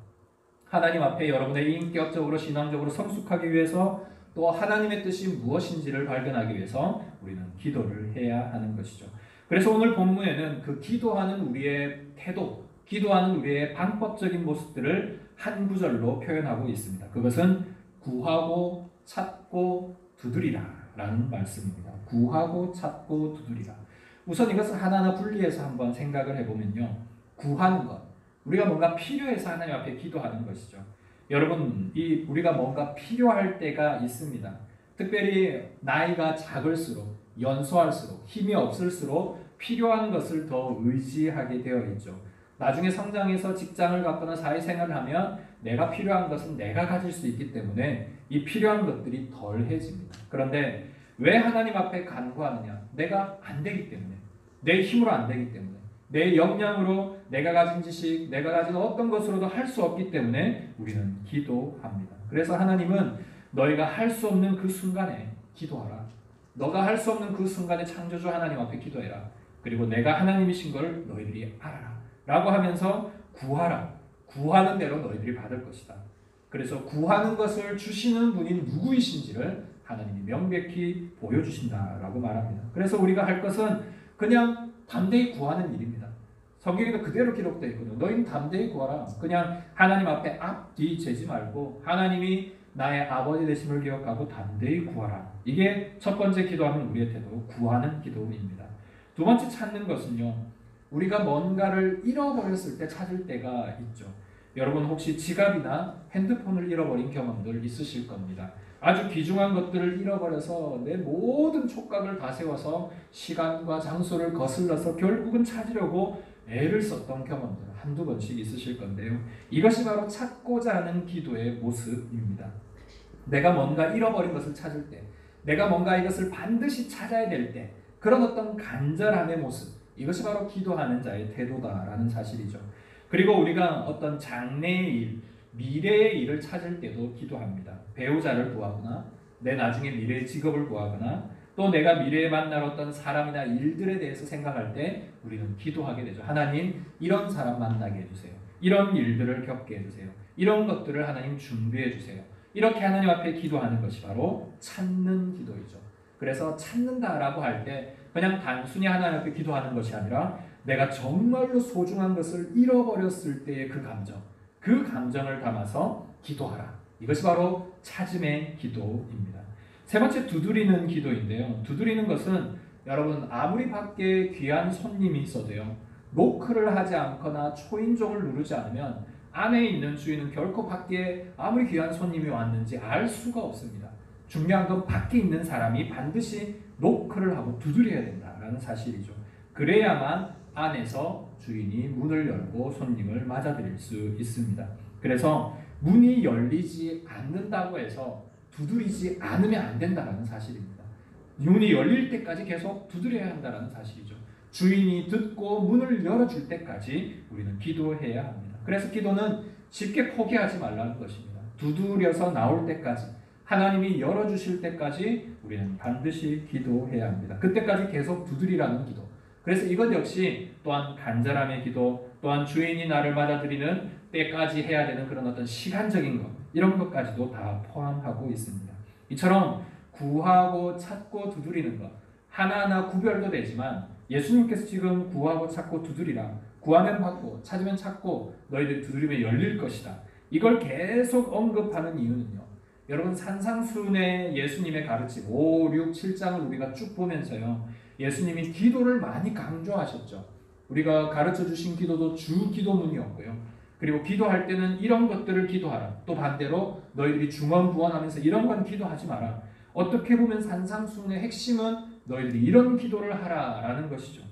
하나님 앞에 여러분의 인격적으로 신앙적으로 성숙하기 위해서 또 하나님의 뜻이 무엇인지를 발견하기 위해서 우리는 기도를 해야 하는 것이죠. 그래서 오늘 본문에는 그 기도하는 우리의 태도, 기도하는 우리의 방법적인 모습들을 한 구절로 표현하고 있습니다. 그것은 구하고 찾고 두드리라 라는 말씀입니다. 구하고 찾고 두드리라. 우선 이것을 하나하나 분리해서 한번 생각을 해보면요. 구하는 것, 우리가 뭔가 필요해서 하나님 앞에 기도하는 것이죠. 여러분, 우리가 뭔가 필요할 때가 있습니다. 특별히 나이가 작을수록, 연소할수록, 힘이 없을수록 필요한 것을 더 의지하게 되어 있죠. 나중에 성장해서 직장을 갖거나 사회생활을 하면 내가 필요한 것은 내가 가질 수 있기 때문에 이 필요한 것들이 덜해집니다. 그런데 왜 하나님 앞에 간구하느냐? 내가 안 되기 때문에, 내 힘으로 안 되기 때문에, 내 역량으로 내가 가진 지식, 내가 가진 어떤 것으로도 할 수 없기 때문에 우리는 기도합니다. 그래서 하나님은 너희가 할 수 없는 그 순간에 기도하라. 너가 할 수 없는 그 순간에 창조주 하나님 앞에 기도해라. 그리고 내가 하나님이신 걸 너희들이 알아라. 라고 하면서 구하라. 구하는 대로 너희들이 받을 것이다. 그래서 구하는 것을 주시는 분이 누구이신지를 하나님이 명백히 보여주신다라고 말합니다. 그래서 우리가 할 것은 그냥 담대히 구하는 일입니다. 성경에도 그대로 기록되어 있거든요. 너희는 담대히 구하라. 그냥 하나님 앞에 앞뒤 재지 말고 하나님이 나의 아버지 되심을 기억하고 담대히 구하라. 이게 첫 번째 기도하는 우리의 태도, 구하는 기도입니다. 두 번째 찾는 것은요. 우리가 뭔가를 잃어버렸을 때 찾을 때가 있죠. 여러분 혹시 지갑이나 핸드폰을 잃어버린 경험들 있으실 겁니다. 아주 귀중한 것들을 잃어버려서 내 모든 촉각을 다 세워서 시간과 장소를 거슬러서 결국은 찾으려고 애를 썼던 경험들 한두 번씩 있으실 건데요. 이것이 바로 찾고자 하는 기도의 모습입니다. 내가 뭔가 잃어버린 것을 찾을 때, 내가 뭔가 이것을 반드시 찾아야 될 때, 그런 어떤 간절함의 모습, 이것이 바로 기도하는 자의 태도다라는 사실이죠. 그리고 우리가 어떤 장래의 일, 미래의 일을 찾을 때도 기도합니다. 배우자를 구하거나 내 나중에 미래의 직업을 구하거나 또 내가 미래에 만날 어떤 사람이나 일들에 대해서 생각할 때 우리는 기도하게 되죠. 하나님, 이런 사람 만나게 해주세요. 이런 일들을 겪게 해주세요. 이런 것들을 하나님 준비해 주세요. 이렇게 하나님 앞에 기도하는 것이 바로 찾는 기도이죠. 그래서 찾는다라고 할 때 그냥 단순히 하나님 앞에 기도하는 것이 아니라 내가 정말로 소중한 것을 잃어버렸을 때의 그 감정, 그 감정을 담아서 기도하라. 이것이 바로 찾음의 기도입니다. 세 번째, 두드리는 기도인데요. 두드리는 것은 여러분 아무리 밖에 귀한 손님이 있어도요. 노크를 하지 않거나 초인종을 누르지 않으면 안에 있는 주인은 결코 밖에 아무리 귀한 손님이 왔는지 알 수가 없습니다. 중요한 건 밖에 있는 사람이 반드시 노크를 하고 두드려야 된다라는 사실이죠. 그래야만 안에서 주인이 문을 열고 손님을 맞아들일 수 있습니다. 그래서 문이 열리지 않는다고 해서 두드리지 않으면 안 된다는 사실입니다. 문이 열릴 때까지 계속 두드려야 한다는 사실이죠. 주인이 듣고 문을 열어줄 때까지 우리는 기도해야 합니다. 그래서 기도는 쉽게 포기하지 말라는 것입니다. 두드려서 나올 때까지, 하나님이 열어주실 때까지 우리는 반드시 기도해야 합니다. 그때까지 계속 두드리라는 기도, 그래서 이것 역시 또한 간절함의 기도, 또한 주인이 나를 받아들이는 때까지 해야 되는 그런 어떤 시간적인 것, 이런 것까지도 다 포함하고 있습니다. 이처럼 구하고 찾고 두드리는 것 하나하나 구별도 되지만 예수님께서 지금 구하고 찾고 두드리라, 구하면 받고 찾으면 찾고 너희들이 두드리면 열릴 것이다, 이걸 계속 언급하는 이유는요, 여러분 산상수훈의 예수님의 가르침 5, 6, 7장을 우리가 쭉 보면서요, 예수님이 기도를 많이 강조하셨죠. 우리가 가르쳐 주신 기도도 주 기도문이었고요. 그리고 기도할 때는 이런 것들을 기도하라. 또 반대로 너희들이 중언부언하면서 이런 건 기도하지 마라. 어떻게 보면 산상수훈의 핵심은 너희들이 이런 기도를 하라라는 것이죠.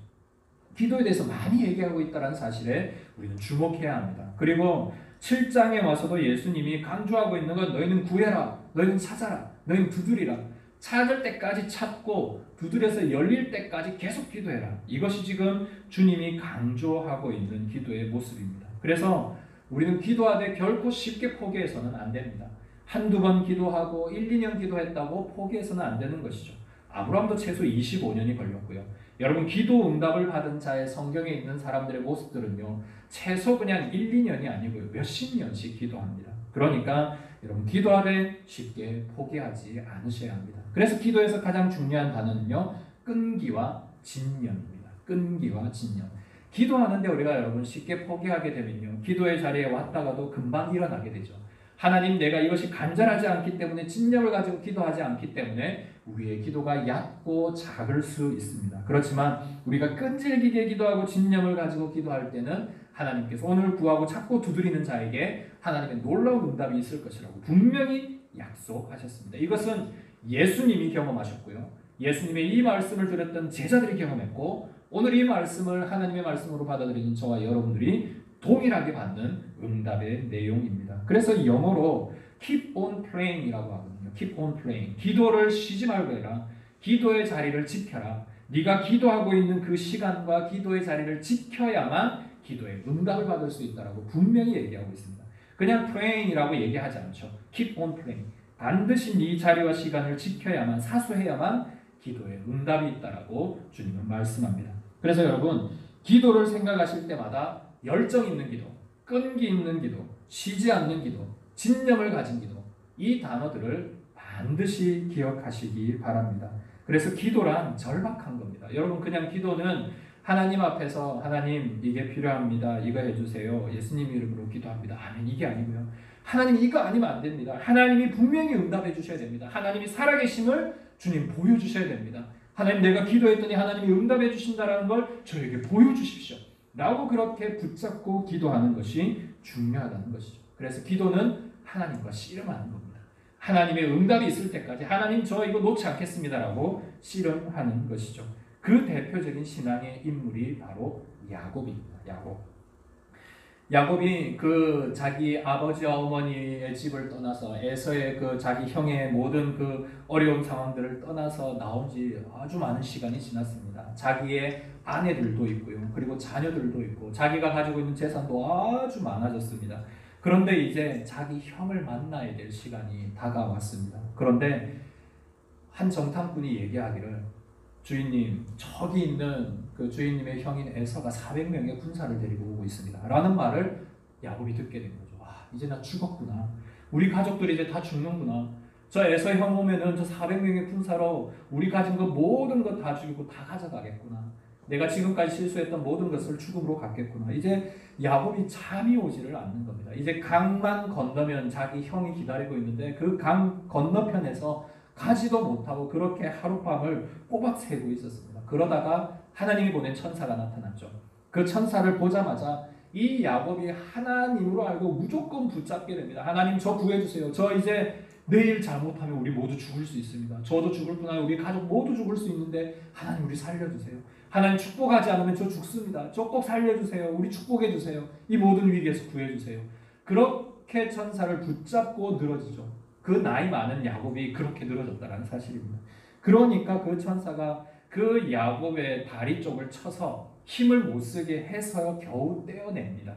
기도에 대해서 많이 얘기하고 있다는 사실에 우리는 주목해야 합니다. 그리고 7장에 와서도 예수님이 강조하고 있는 건 너희는 구해라, 너희는 찾아라, 너희는 두드리라. 찾을 때까지 찾고 두드려서 열릴 때까지 계속 기도해라. 이것이 지금 주님이 강조하고 있는 기도의 모습입니다. 그래서 우리는 기도하되 결코 쉽게 포기해서는 안 됩니다. 한두 번 기도하고 1, 2년 기도했다고 포기해서는 안 되는 것이죠. 아브라함도 최소 25년이 걸렸고요. 여러분 기도 응답을 받은 자의 성경에 있는 사람들의 모습들은요, 최소 그냥 1, 2년이 아니고요, 몇십 년씩 기도합니다. 그러니까 여러분 기도하되 쉽게 포기하지 않으셔야 합니다. 그래서 기도에서 가장 중요한 단어는요, 끈기와 진념입니다. 끈기와 진념. 기도하는데 우리가 여러분 쉽게 포기하게 되면요, 기도의 자리에 왔다가도 금방 일어나게 되죠. 하나님, 내가 이것이 간절하지 않기 때문에, 진념을 가지고 기도하지 않기 때문에 우리의 기도가 얕고 작을 수 있습니다. 그렇지만 우리가 끈질기게 기도하고 진념을 가지고 기도할 때는 하나님께서 오늘 구하고 찾고 두드리는 자에게 하나님의 놀라운 응답이 있을 것이라고 분명히 약속하셨습니다. 이것은 예수님이 경험하셨고요, 예수님의 이 말씀을 들었던 제자들이 경험했고, 오늘 이 말씀을 하나님의 말씀으로 받아들이는 저와 여러분들이 동일하게 받는 응답의 내용입니다. 그래서 영어로 keep on praying이라고 하거든요. keep on praying. 기도를 쉬지 말고 해라. 기도의 자리를 지켜라. 네가 기도하고 있는 그 시간과 기도의 자리를 지켜야만 기도의 응답을 받을 수 있다라고 분명히 얘기하고 있습니다. 그냥 praying이라고 얘기하지 않죠. keep on praying. 반드시 네 자리와 시간을 지켜야만, 사수해야만 기도의 응답이 있다라고 주님은 말씀합니다. 그래서 여러분 기도를 생각하실 때마다 열정 있는 기도, 끈기 있는 기도, 쉬지 않는 기도, 진념을 가진 기도, 이 단어들을 반드시 기억하시기 바랍니다. 그래서 기도란 절박한 겁니다. 여러분 그냥 기도는 하나님 앞에서 하나님 이게 필요합니다, 이거 해주세요, 예수님 이름으로 기도합니다, 아멘, 이게 아니고요. 하나님 이거 아니면 안 됩니다. 하나님이 분명히 응답해 주셔야 됩니다. 하나님이 살아계심을 주님 보여주셔야 됩니다. 하나님, 내가 기도했더니 하나님이 응답해 주신다는 걸 저에게 보여주십시오 라고 그렇게 붙잡고 기도하는 것이 중요하다는 것이죠. 그래서 기도는 하나님과 씨름하는 겁니다. 하나님의 응답이 있을 때까지 하나님 저 이거 놓지 않겠습니다 라고 씨름하는 것이죠. 그 대표적인 신앙의 인물이 바로 야곱입니다. 야곱이 그 자기 아버지와 어머니의 집을 떠나서 에서의 그 자기 형의 모든 그 어려운 상황들을 떠나서 나온 지 아주 많은 시간이 지났습니다. 자기의 아내들도 있고요, 그리고 자녀들도 있고, 자기가 가지고 있는 재산도 아주 많아졌습니다. 그런데 이제 자기 형을 만나야 될 시간이 다가왔습니다. 그런데 한 정탐꾼이 얘기하기를, 주인님, 저기 있는 그 주인님의 형인 에서가 400명의 군사를 데리고 오고 있습니다 라는 말을 야곱이 듣게 된 거죠. 이제 나 죽었구나, 우리 가족들이 이제 다 죽는구나, 저 에서 형 오면은 저 400명의 군사로 우리 가진 것 모든 것 다 죽이고 다 가져가겠구나, 내가 지금까지 실수했던 모든 것을 죽음으로 갖겠구나. 이제 야곱이 잠이 오지를 않는 겁니다. 이제 강만 건너면 자기 형이 기다리고 있는데 그 강 건너편에서 가지도 못하고 그렇게 하룻밤을 꼬박 새고 있었습니다. 그러다가 하나님이 보낸 천사가 나타났죠. 그 천사를 보자마자 이 야곱이 하나님으로 알고 무조건 붙잡게 됩니다. 하나님, 저 구해주세요. 저 이제 내일 잘못하면 우리 모두 죽을 수 있습니다. 저도 죽을 뿐 아니라 우리 가족 모두 죽을 수 있는데 하나님 우리 살려주세요. 하나님, 축복하지 않으면 저 죽습니다. 저 꼭 살려주세요. 우리 축복해주세요. 이 모든 위기에서 구해주세요. 그렇게 천사를 붙잡고 늘어지죠. 그 나이 많은 야곱이 그렇게 늘어졌다는 사실입니다. 그러니까 그 천사가 그 야곱의 다리 쪽을 쳐서 힘을 못 쓰게 해서 겨우 떼어냅니다.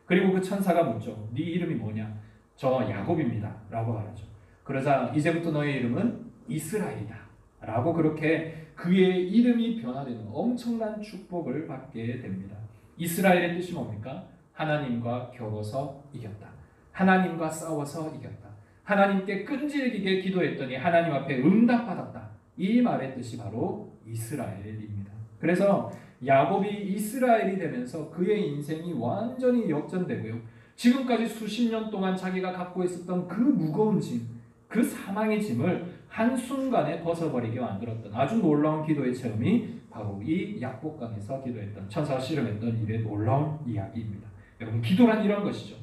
그리고 그 천사가 묻죠. 네 이름이 뭐냐? 저 야곱입니다 라고 말하죠. 그러자 이제부터 너의 이름은 이스라엘이다 라고 그렇게 그의 이름이 변화되는 엄청난 축복을 받게 됩니다. 이스라엘의 뜻이 뭡니까? 하나님과 겨뤄서 이겼다. 하나님과 싸워서 이겼다. 하나님께 끈질기게 기도했더니 하나님 앞에 응답받았다. 이 말의 뜻이 바로 이스라엘입니다. 그래서 야곱이 이스라엘이 되면서 그의 인생이 완전히 역전되고요. 지금까지 수십 년 동안 자기가 갖고 있었던 그 무거운 짐, 그 사망의 짐을 한순간에 벗어버리게 만들었던 아주 놀라운 기도의 체험이 바로 이 약복강에서 기도했던 천사가 씨름했던 일의 놀라운 이야기입니다. 여러분, 기도란 이런 것이죠.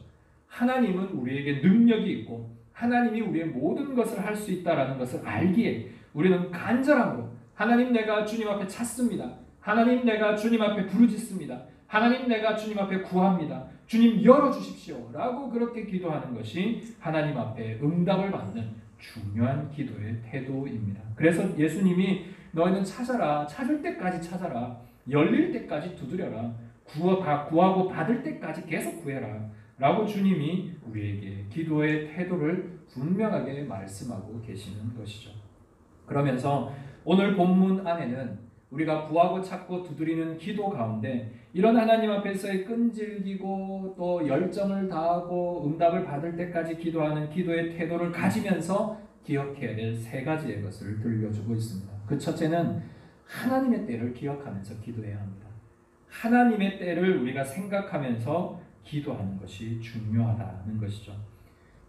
하나님은 우리에게 능력이 있고 하나님이 우리의 모든 것을 할 수 있다는 것을 알기에 우리는 간절함으로 하나님, 내가 주님 앞에 찾습니다. 하나님, 내가 주님 앞에 부르짖습니다. 하나님, 내가 주님 앞에 구합니다. 주님, 열어주십시오 라고 그렇게 기도하는 것이 하나님 앞에 응답을 받는 중요한 기도의 태도입니다. 그래서 예수님이 너희는 찾아라, 찾을 때까지 찾아라, 열릴 때까지 두드려라, 구하고 받을 때까지 계속 구해라 라고 주님이 우리에게 기도의 태도를 분명하게 말씀하고 계시는 것이죠. 그러면서 오늘 본문 안에는 우리가 구하고 찾고 두드리는 기도 가운데 이런 하나님 앞에서의 끈질기고 또 열정을 다하고 응답을 받을 때까지 기도하는 기도의 태도를 가지면서 기억해야 될 세 가지의 것을 들려주고 있습니다. 그 첫째는 하나님의 때를 기억하면서 기도해야 합니다. 하나님의 때를 우리가 생각하면서 기도하는 것이 중요하다는 것이죠.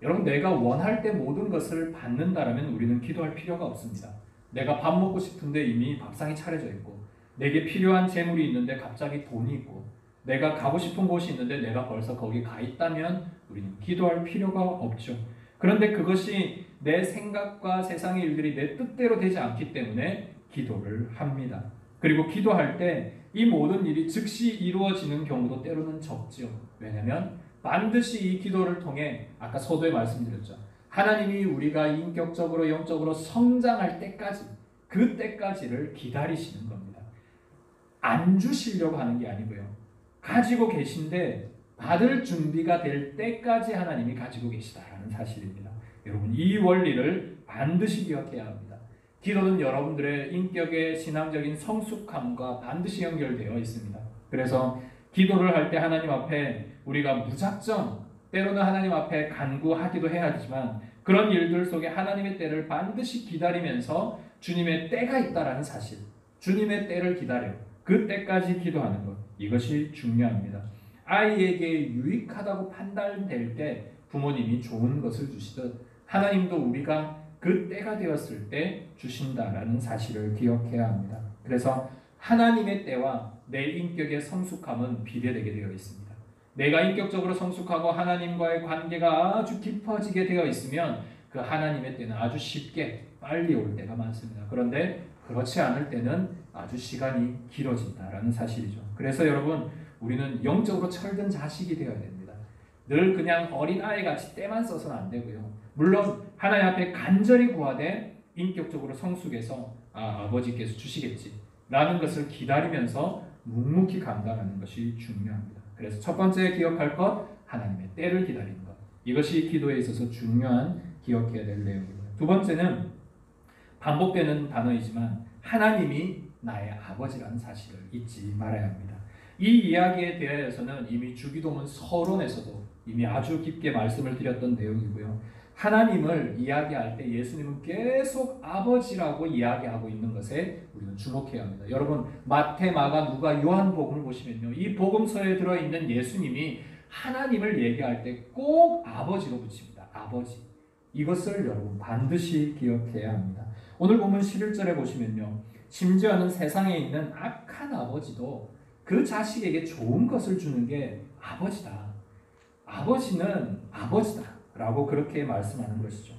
여러분, 내가 원할 때 모든 것을 받는다라면 우리는 기도할 필요가 없습니다. 내가 밥 먹고 싶은데 이미 밥상이 차려져 있고, 내게 필요한 재물이 있는데 갑자기 돈이 있고, 내가 가고 싶은 곳이 있는데 내가 벌써 거기 가 있다면 우리는 기도할 필요가 없죠. 그런데 그것이 내 생각과 세상의 일들이 내 뜻대로 되지 않기 때문에 기도를 합니다. 그리고 기도할 때 이 모든 일이 즉시 이루어지는 경우도 때로는 적죠. 왜냐하면 반드시 이 기도를 통해 아까 서두에 말씀드렸죠. 하나님이 우리가 인격적으로 영적으로 성장할 때까지, 그 때까지를 기다리시는 겁니다. 안 주시려고 하는 게 아니고요. 가지고 계신데 받을 준비가 될 때까지 하나님이 가지고 계시다라는 사실입니다. 여러분, 이 원리를 반드시 기억해야 합니다. 기도는 여러분들의 인격의 신앙적인 성숙함과 반드시 연결되어 있습니다. 그래서 기도를 할 때 하나님 앞에 우리가 무작정, 때로는 하나님 앞에 간구하기도 해야 하지만 그런 일들 속에 하나님의 때를 반드시 기다리면서 주님의 때가 있다라는 사실, 주님의 때를 기다려 그 때까지 기도하는 것, 이것이 중요합니다. 아이에게 유익하다고 판단될 때 부모님이 좋은 것을 주시듯 하나님도 우리가 그 때가 되었을 때 주신다라는 사실을 기억해야 합니다. 그래서 하나님의 때와 내 인격의 성숙함은 비례되게 되어 있습니다. 내가 인격적으로 성숙하고 하나님과의 관계가 아주 깊어지게 되어 있으면 그 하나님의 때는 아주 쉽게 빨리 올 때가 많습니다. 그런데 그렇지 않을 때는 아주 시간이 길어진다라는 사실이죠. 그래서 여러분, 우리는 영적으로 철든 자식이 되어야 됩니다. 늘 그냥 어린아이같이 때만 써서는 안 되고요. 물론 하나님 앞에 간절히 구하되 인격적으로 성숙해서 아버지께서 주시겠지 라는 것을 기다리면서 묵묵히 감당하는 것이 중요합니다. 그래서 첫 번째 기억할 것, 하나님의 때를 기다리는 것. 이것이 기도에 있어서 중요한 기억해야 될 내용입니다. 두 번째는 반복되는 단어이지만 하나님이 나의 아버지라는 사실을 잊지 말아야 합니다. 이 이야기에 대해서는 이미 주기도문 서론에서도 이미 아주 깊게 말씀을 드렸던 내용이고요. 하나님을 이야기할 때 예수님은 계속 아버지라고 이야기하고 있는 것에 우리는 주목해야 합니다. 여러분, 마태, 마가, 누가, 요한복음을 보시면요, 이 복음서에 들어있는 예수님이 하나님을 얘기할 때 꼭 아버지로 붙입니다. 아버지. 이것을 여러분 반드시 기억해야 합니다. 오늘 본문 11절에 보시면요, 심지어는 세상에 있는 악한 아버지도 그 자식에게 좋은 것을 주는 게 아버지다. 아버지는 아버지다 라고 그렇게 말씀하는 것이죠.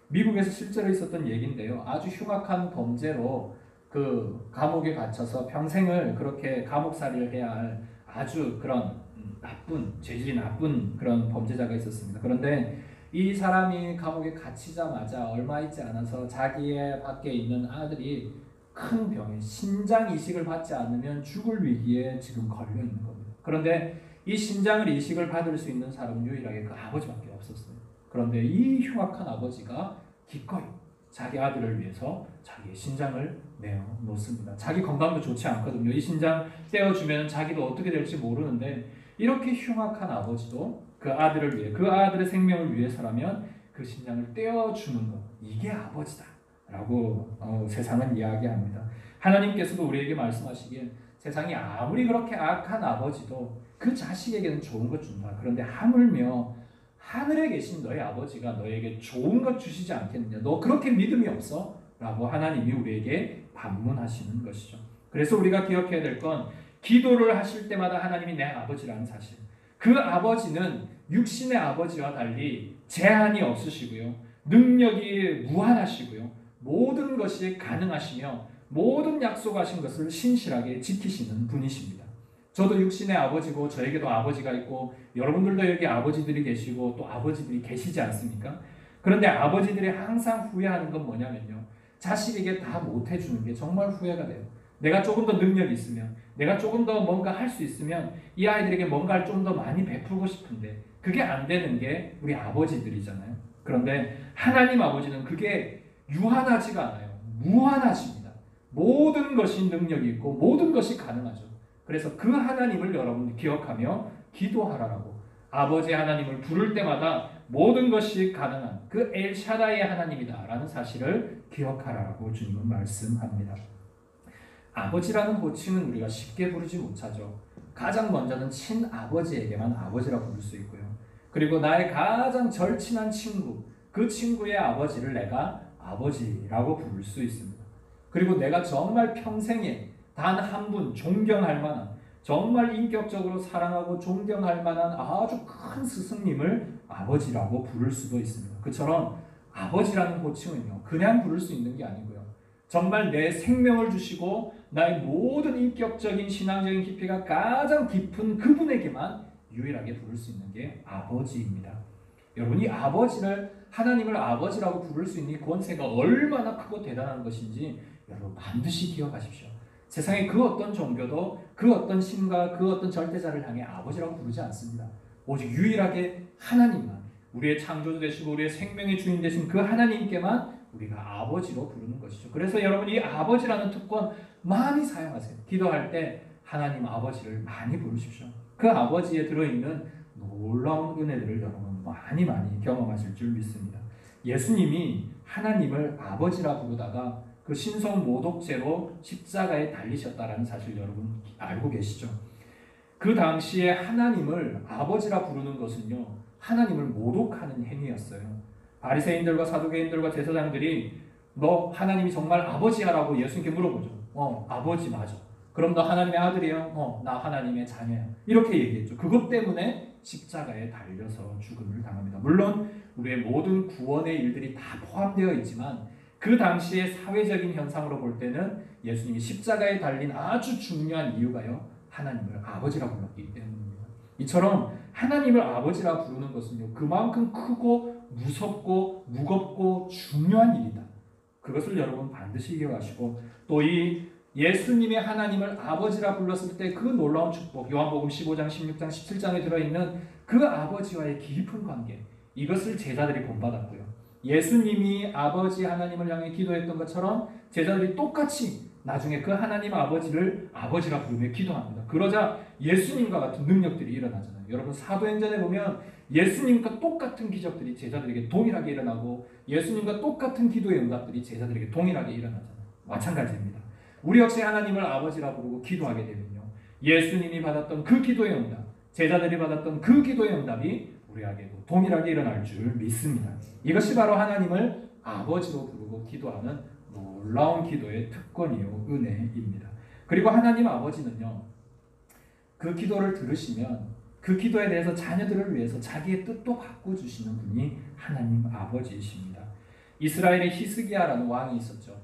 미국에서 실제로 있었던 얘기인데요, 아주 흉악한 범죄로 그 감옥에 갇혀서 평생을 그렇게 감옥살이를 해야 할 아주 그런 나쁜, 죄질이 나쁜 그런 범죄자가 있었습니다. 그런데 이 사람이 감옥에 갇히자마자 얼마 있지 않아서 자기의 밖에 있는 아들이 큰 병에 신장 이식을 받지 않으면 죽을 위기에 지금 걸려 있는 겁니다. 그런데 이 신장을 이식을 받을 수 있는 사람은 유일하게 그 아버지밖에 없었어요. 그런데 이 흉악한 아버지가 기꺼이 자기 아들을 위해서 자기의 신장을 내어 놓습니다. 자기 건강도 좋지 않거든요. 이 신장 떼어주면 자기도 어떻게 될지 모르는데 이렇게 흉악한 아버지도 그 아들을 위해, 그 아들의 생명을 위해서라면 그 신장을 떼어주는 것, 이게 아버지다라고 세상은 이야기합니다. 하나님께서도 우리에게 말씀하시기에 세상이 아무리 그렇게 악한 아버지도 그 자식에게는 좋은 것 준다. 그런데 하물며 하늘에 계신 너의 아버지가 너에게 좋은 것 주시지 않겠느냐? 너 그렇게 믿음이 없어? 라고 하나님이 우리에게 반문하시는 것이죠. 그래서 우리가 기억해야 될 건 기도를 하실 때마다 하나님이 내 아버지라는 사실. 그 아버지는 육신의 아버지와 달리 제한이 없으시고요. 능력이 무한하시고요. 모든 것이 가능하시며 모든 약속하신 것을 신실하게 지키시는 분이십니다. 저도 육신의 아버지고 저에게도 아버지가 있고 여러분들도 여기 아버지들이 계시고 또 아버지들이 계시지 않습니까? 그런데 아버지들이 항상 후회하는 건 뭐냐면요. 자식에게 다 못해주는 게 정말 후회가 돼요. 내가 조금 더 능력이 있으면, 내가 조금 더 뭔가 할 수 있으면 이 아이들에게 뭔가를 좀 더 많이 베풀고 싶은데 그게 안 되는 게 우리 아버지들이잖아요. 그런데 하나님 아버지는 그게 유한하지가 않아요. 무한하십니다. 모든 것이 능력이 있고 모든 것이 가능하죠. 그래서 그 하나님을 여러분 기억하며 기도하라고, 아버지 하나님을 부를 때마다 모든 것이 가능한 그 엘샤다이의 하나님이다라는 사실을 기억하라고 주님은 말씀합니다. 아버지라는 호칭은 우리가 쉽게 부르지 못하죠. 가장 먼저는 친아버지에게만 아버지라고 부를 수 있고요. 그리고 나의 가장 절친한 친구, 그 친구의 아버지를 내가 아버지라고 부를 수 있습니다. 그리고 내가 정말 평생에 단 한 분 존경할 만한, 정말 인격적으로 사랑하고 존경할 만한 아주 큰 스승님을 아버지라고 부를 수도 있습니다. 그처럼 아버지라는 호칭은요, 그냥 부를 수 있는 게 아니고요. 정말 내 생명을 주시고 나의 모든 인격적인 신앙적인 깊이가 가장 깊은 그분에게만 유일하게 부를 수 있는 게 아버지입니다. 여러분이 아버지를, 하나님을 아버지라고 부를 수 있는 권세가 얼마나 크고 대단한 것인지 여러분 반드시 기억하십시오. 세상의 그 어떤 종교도 그 어떤 신과 그 어떤 절대자를 향해 아버지라고 부르지 않습니다. 오직 유일하게 하나님만, 우리의 창조주 되시고 우리의 생명의 주인 되신 그 하나님께만 우리가 아버지로 부르는 것이죠. 그래서 여러분 이 아버지라는 특권 많이 사용하세요. 기도할 때 하나님 아버지를 많이 부르십시오. 그 아버지에 들어있는 놀라운 은혜들을 여러분 많이 경험하실 줄 믿습니다. 예수님이 하나님을 아버지라 부르다가 그 신성 모독죄로 십자가에 달리셨다라는 사실 여러분 알고 계시죠? 그 당시에 하나님을 아버지라 부르는 것은요, 하나님을 모독하는 행위였어요. 바리새인들과 사두개인들과 제사장들이 너 하나님이 정말 아버지야라고 예수님께 물어보죠. 아버지 맞아. 그럼 너 하나님의 아들이야? 나 하나님의 자녀야. 이렇게 얘기했죠. 그것 때문에 십자가에 달려서 죽음을 당합니다. 물론 우리의 모든 구원의 일들이 다 포함되어 있지만 그 당시의 사회적인 현상으로 볼 때는 예수님이 십자가에 달린 아주 중요한 이유가요, 하나님을 아버지라고 불렀기 때문입니다. 이처럼 하나님을 아버지라 부르는 것은요, 그만큼 크고 무섭고 무겁고 중요한 일이다. 그것을 여러분 반드시 기억하시고, 또 이 예수님의 하나님을 아버지라 불렀을 때 그 놀라운 축복, 요한복음 15장, 16장, 17장에 들어있는 그 아버지와의 깊은 관계, 이것을 제자들이 본받았고요. 예수님이 아버지 하나님을 향해 기도했던 것처럼 제자들이 똑같이 나중에 그 하나님 아버지를 아버지라 부르며 기도합니다. 그러자 예수님과 같은 능력들이 일어나잖아요. 여러분 사도행전에 보면 예수님과 똑같은 기적들이 제자들에게 동일하게 일어나고 예수님과 똑같은 기도의 응답들이 제자들에게 동일하게 일어나잖아요. 마찬가지입니다. 우리 역시 하나님을 아버지라 부르고 기도하게 되면요, 예수님이 받았던 그 기도의 응답, 제자들이 받았던 그 기도의 응답이 우리에게도 동일하게 일어날 줄 믿습니다. 이것이 바로 하나님을 아버지로 부르고 기도하는 놀라운 기도의 특권이요, 은혜입니다. 그리고 하나님 아버지는요, 그 기도를 들으시면 그 기도에 대해서 자녀들을 위해서 자기의 뜻도 바꿔주시는 분이 하나님 아버지이십니다. 이스라엘의 히스기야라는 왕이 있었죠.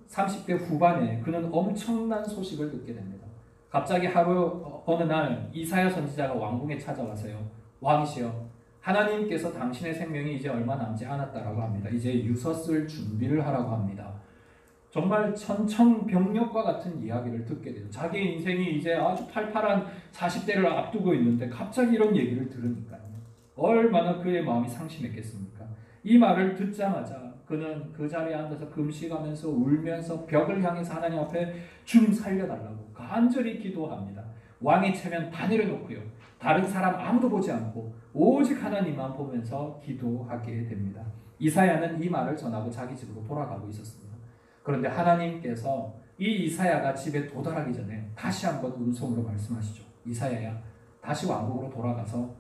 30대 후반에 그는 엄청난 소식을 듣게 됩니다. 갑자기 어느 날 이사야 선지자가 왕궁에 찾아와서요, 왕이시여, 하나님께서 당신의 생명이 이제 얼마 남지 않았다라고 합니다. 이제 유서 쓸 준비를 하라고 합니다. 정말 천천병력과 같은 이야기를 듣게 돼요. 자기 인생이 이제 아주 팔팔한 40대를 앞두고 있는데 갑자기 이런 얘기를 들으니까요, 얼마나 그의 마음이 상심했겠습니까? 이 말을 듣자마자 그는 그 자리에 앉아서 금식하면서 울면서 벽을 향해서 하나님 앞에 주님 살려달라고 간절히 기도합니다. 왕의 체면 다 내려놓고요. 다른 사람 아무도 보지 않고 오직 하나님만 보면서 기도하게 됩니다. 이사야는 이 말을 전하고 자기 집으로 돌아가고 있었습니다. 그런데 하나님께서 이 이사야가 집에 도달하기 전에 다시 한번 음성으로 말씀하시죠. 이사야야, 다시 왕국으로 돌아가서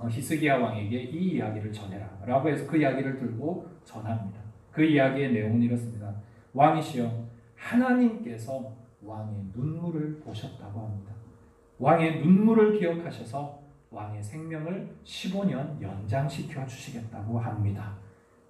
히스기야 왕에게 이 이야기를 전해라 라고 해서 그 이야기를 들고 전합니다. 그 이야기의 내용은 이렇습니다. 왕이시여, 하나님께서 왕의 눈물을 보셨다고 합니다. 왕의 눈물을 기억하셔서 왕의 생명을 15년 연장시켜 주시겠다고 합니다.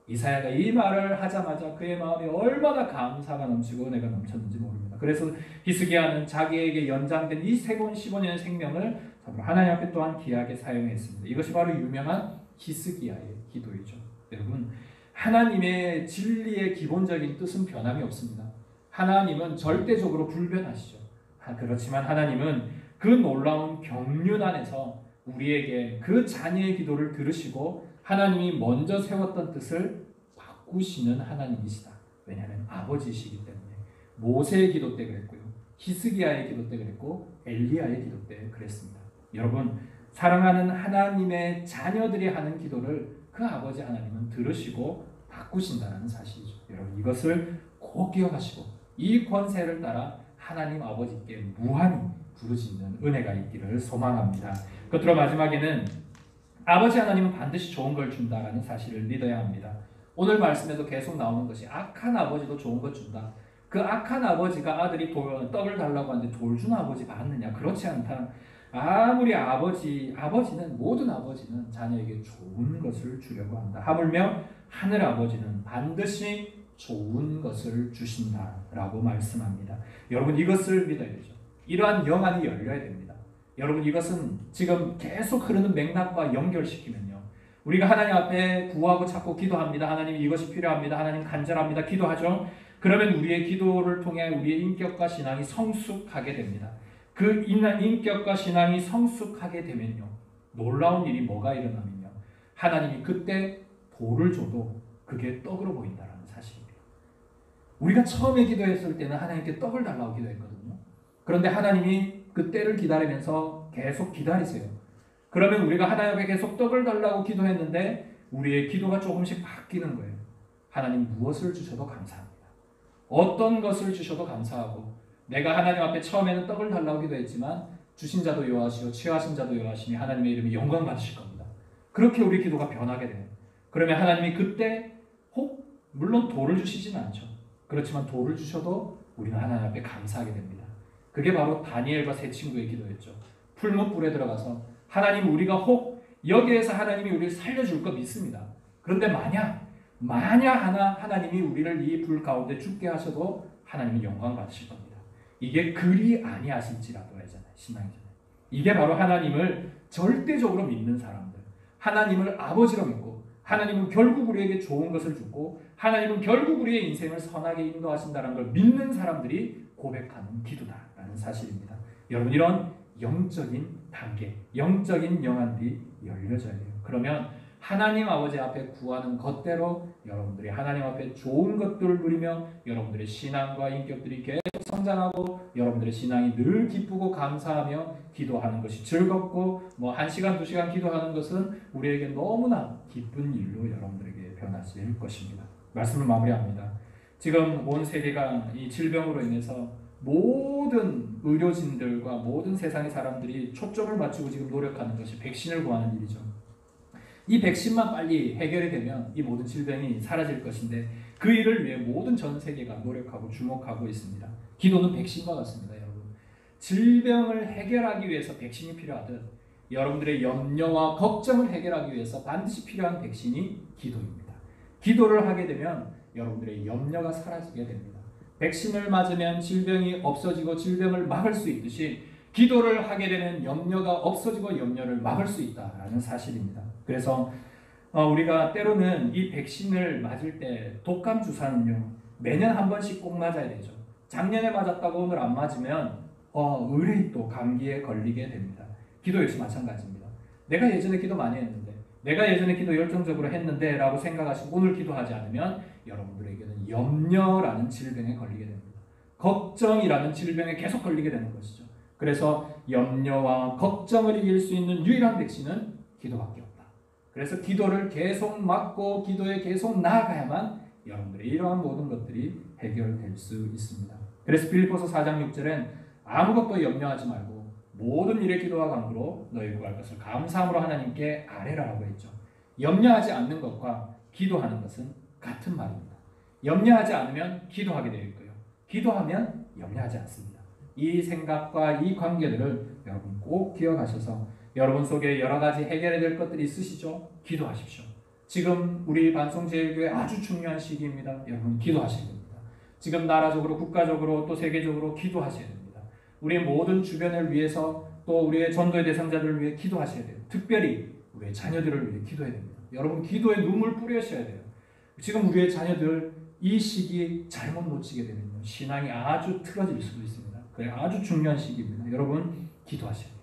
이사야가 이 말을 하자마자 그의 마음에 얼마나 감사가 넘치고 은혜가 넘쳤는지 모릅니다. 그래서 히스기야는 자기에게 연장된 이 세번 15년의 생명을 하나님 앞에 또한 귀하게 사용했습니다. 이것이 바로 유명한 히스기야의 기도이죠. 여러분, 하나님의 진리의 기본적인 뜻은 변함이 없습니다. 하나님은 절대적으로 불변하시죠. 그렇지만 하나님은 그 놀라운 경륜 안에서 우리에게 그 자녀의 기도를 들으시고 하나님이 먼저 세웠던 뜻을 바꾸시는 하나님이시다. 왜냐하면 아버지이시기 때문에. 모세의 기도 때 그랬고요, 히스기야의 기도 때 그랬고, 엘리야의 기도 때 그랬습니다. 여러분, 사랑하는 하나님의 자녀들이 하는 기도를 그 아버지 하나님은 들으시고 바꾸신다는 사실이죠. 여러분, 이것을 꼭 기억하시고 이 권세를 따라 하나님 아버지께 무한히 부르짖는 은혜가 있기를 소망합니다. 끝으로 마지막에는 아버지 하나님은 반드시 좋은 걸 준다라는 사실을 믿어야 합니다. 오늘 말씀에도 계속 나오는 것이 악한 아버지도 좋은 것 준다. 그 악한 아버지가 아들이 떡을 달라고 하는데 돌 준 아버지 봤느냐? 그렇지 않다. 아무리 아버지는 모든 아버지는 자녀에게 좋은 것을 주려고 한다. 하물며 하늘 아버지는 반드시 좋은 것을 주신다라고 말씀합니다. 여러분, 이것을 믿어야 되죠. 이러한 영안이 열려야 됩니다. 여러분, 이것은 지금 계속 흐르는 맥락과 연결시키면요, 우리가 하나님 앞에 구하고 찾고 기도합니다. 하나님, 이것이 필요합니다. 하나님, 간절합니다. 기도하죠. 그러면 우리의 기도를 통해 우리의 인격과 신앙이 성숙하게 됩니다. 그 인격과 신앙이 성숙하게 되면요, 놀라운 일이 뭐가 일어나면요, 하나님이 그때 돌을 줘도 그게 떡으로 보인다는 사실입니다. 우리가 처음에 기도했을 때는 하나님께 떡을 달라고 기도했거든요. 그런데 하나님이 그 때를 기다리면서 계속 기다리세요. 그러면 우리가 하나님 앞에 계속 떡을 달라고 기도했는데 우리의 기도가 조금씩 바뀌는 거예요. 하나님 무엇을 주셔도 감사합니다. 어떤 것을 주셔도 감사하고, 내가 하나님 앞에 처음에는 떡을 달라고 기도했지만 주신 자도 여호와시오 취하신 자도 여호와시니 하나님의 이름이 영광 받으실 겁니다. 그렇게 우리 기도가 변하게 돼요. 그러면 하나님이 그때 물론 돌을 주시지는 않죠. 그렇지만 돌을 주셔도 우리는 하나님 앞에 감사하게 됩니다. 그게 바로 다니엘과 세 친구의 기도였죠. 풀무불에 들어가서 하나님, 우리가 여기에서 하나님이 우리를 살려줄 거 믿습니다. 그런데 만약 하나님이 우리를 이 불 가운데 죽게 하셔도 하나님은 영광 받으실 겁니다. 이게 그리 아니하실지라도 하잖아요. 신앙이잖아요. 이게 바로 하나님을 절대적으로 믿는 사람들, 하나님을 아버지로 믿고 하나님은 결국 우리에게 좋은 것을 주고 하나님은 결국 우리의 인생을 선하게 인도하신다는 걸 믿는 사람들이 고백하는 기도다라는 사실입니다. 여러분, 이런 영적인 단계, 영적인 영안들이 열려져야 돼요. 그러면 하나님 아버지 앞에 구하는 것대로 여러분들이 하나님 앞에 좋은 것들을 누리며 여러분들의 신앙과 인격들이 계속 성장하고 여러분들의 신앙이 늘 기쁘고 감사하며 기도하는 것이 즐겁고 1시간, 2시간 기도하는 것은 우리에게 너무나 기쁜 일로 여러분들에게 변하실 것입니다. 말씀을 마무리합니다. 지금 온 세계가 이 질병으로 인해서 모든 의료진들과 모든 세상의 사람들이 초점을 맞추고 지금 노력하는 것이 백신을 구하는 일이죠. 이 백신만 빨리 해결이 되면 이 모든 질병이 사라질 것인데 그 일을 위해 모든 전 세계가 노력하고 주목하고 있습니다. 기도는 백신과 같습니다. 여러분, 질병을 해결하기 위해서 백신이 필요하듯 여러분들의 염려와 걱정을 해결하기 위해서 반드시 필요한 백신이 기도입니다. 기도를 하게 되면 여러분들의 염려가 사라지게 됩니다. 백신을 맞으면 질병이 없어지고 질병을 막을 수 있듯이 기도를 하게 되면 염려가 없어지고 염려를 막을 수 있다라는 사실입니다. 그래서 우리가 때로는 이 백신을 맞을 때 독감 주사는요, 매년 한 번씩 꼭 맞아야 되죠. 작년에 맞았다고 오늘 안 맞으면 의뢰이 또 감기에 걸리게 됩니다. 기도 역시 마찬가지입니다. 내가 예전에 기도 많이 했는데, 내가 예전에 기도 열정적으로 했는데 라고 생각하시고 오늘 기도하지 않으면 여러분들에게는 염려라는 질병에 걸리게 됩니다. 걱정이라는 질병에 계속 걸리게 되는 것이죠. 그래서 염려와 걱정을 이길 수 있는 유일한 백신은 기도밖에 없다. 그래서 기도를 계속 맡고 기도에 계속 나아가야만 여러분들의 이러한 모든 것들이 해결될 수 있습니다. 그래서 빌립보서 4장 6절엔 아무것도 염려하지 말고 모든 일에 기도와 간구로 너희 구할 것을 감사함으로 하나님께 아뢰라라고 했죠. 염려하지 않는 것과 기도하는 것은 같은 말입니다. 염려하지 않으면 기도하게 되어 있고요. 기도하면 염려하지 않습니다. 이 생각과 이 관계들을 여러분 꼭 기억하셔서 여러분 속에 여러 가지 해결해야 될 것들이 있으시죠? 기도하십시오. 지금 우리 반송제일교회 아주 중요한 시기입니다. 여러분 기도하셔야 됩니다. 지금 나라적으로 국가적으로 또 세계적으로 기도하셔야 됩니다. 우리의 모든 주변을 위해서 또 우리의 전도의 대상자들을 위해 기도하셔야 돼요. 특별히 우리의 자녀들을 위해 기도해야 됩니다. 여러분 기도에 눈물 뿌리셔야 돼요. 지금 우리의 자녀들 이 시기 잘못 놓치게 되면요 신앙이 아주 틀어질 수도 있습니다. 그래 아주 중요한 시기입니다. 여러분 기도하셔야 돼요.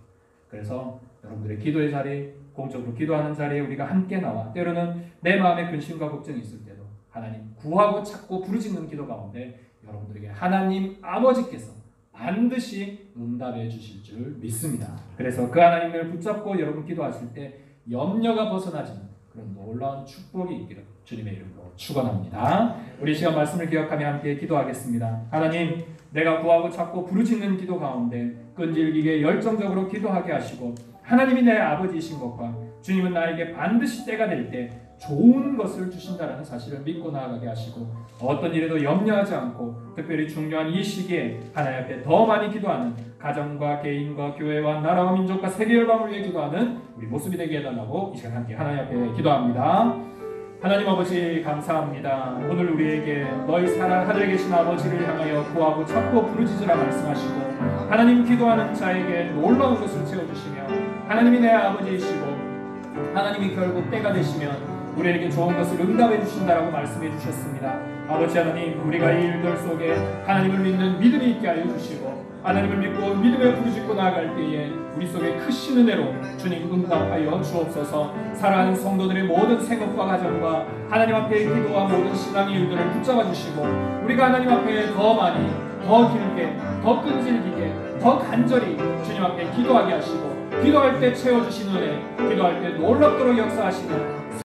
그래서 여러분들의 기도의 자리, 공적으로 기도하는 자리에 우리가 함께 나와 때로는 내 마음에 근심과 걱정이 있을 때도 하나님 구하고 찾고 부르짖는 기도 가운데 여러분들에게 하나님 아버지께서 반드시 응답해 주실 줄 믿습니다. 그래서 그 하나님을 붙잡고 여러분 기도하실 때 염려가 벗어나지는 그런 놀라운 축복이 있기를 주님의 이름으로 축원합니다. 우리 시간 말씀을 기억하며 함께 기도하겠습니다. 하나님, 내가 구하고 찾고 부르짖는 기도 가운데 끈질기게 열정적으로 기도하게 하시고 하나님이 내 아버지이신 것과 주님은 나에게 반드시 때가 될 때 좋은 것을 주신다는 사실을 믿고 나아가게 하시고 어떤 일에도 염려하지 않고 특별히 중요한 이 시기에 하나님 앞에 더 많이 기도하는 가정과 개인과 교회와 나라와 민족과 세계 열방을 위해 기도하는 우리 모습이 되게 해달라고 이 시간 함께 하나님 앞에 기도합니다. 하나님 아버지 감사합니다. 오늘 우리에게 너희 사랑 하늘에 계신 아버지를 향하여 구하고 찾고 부르짖으라 말씀하시고 하나님 기도하는 자에게 놀라운 것을 채워주시며 하나님이 내 아버지이시고 하나님이 결국 때가 되시면 우리에게 좋은 것을 응답해 주신다라고 말씀해 주셨습니다. 아버지 하나님, 우리가 이 일들 속에 하나님을 믿는 믿음이 있게 하여 주시고 하나님을 믿고 믿음에 부르짖고 나아갈 때에 우리 속에 크신 은혜로 주님 응답하여 주옵소서. 사랑하는 성도들의 모든 생업과 가정과 하나님 앞에 기도와 모든 신앙의 일들을 붙잡아 주시고 우리가 하나님 앞에 더 많이, 더 길게, 더 끈질기게, 더 간절히 주님 앞에 기도하게 하시고 기도할 때 채워주신 은혜, 기도할 때 놀랍도록 역사하시는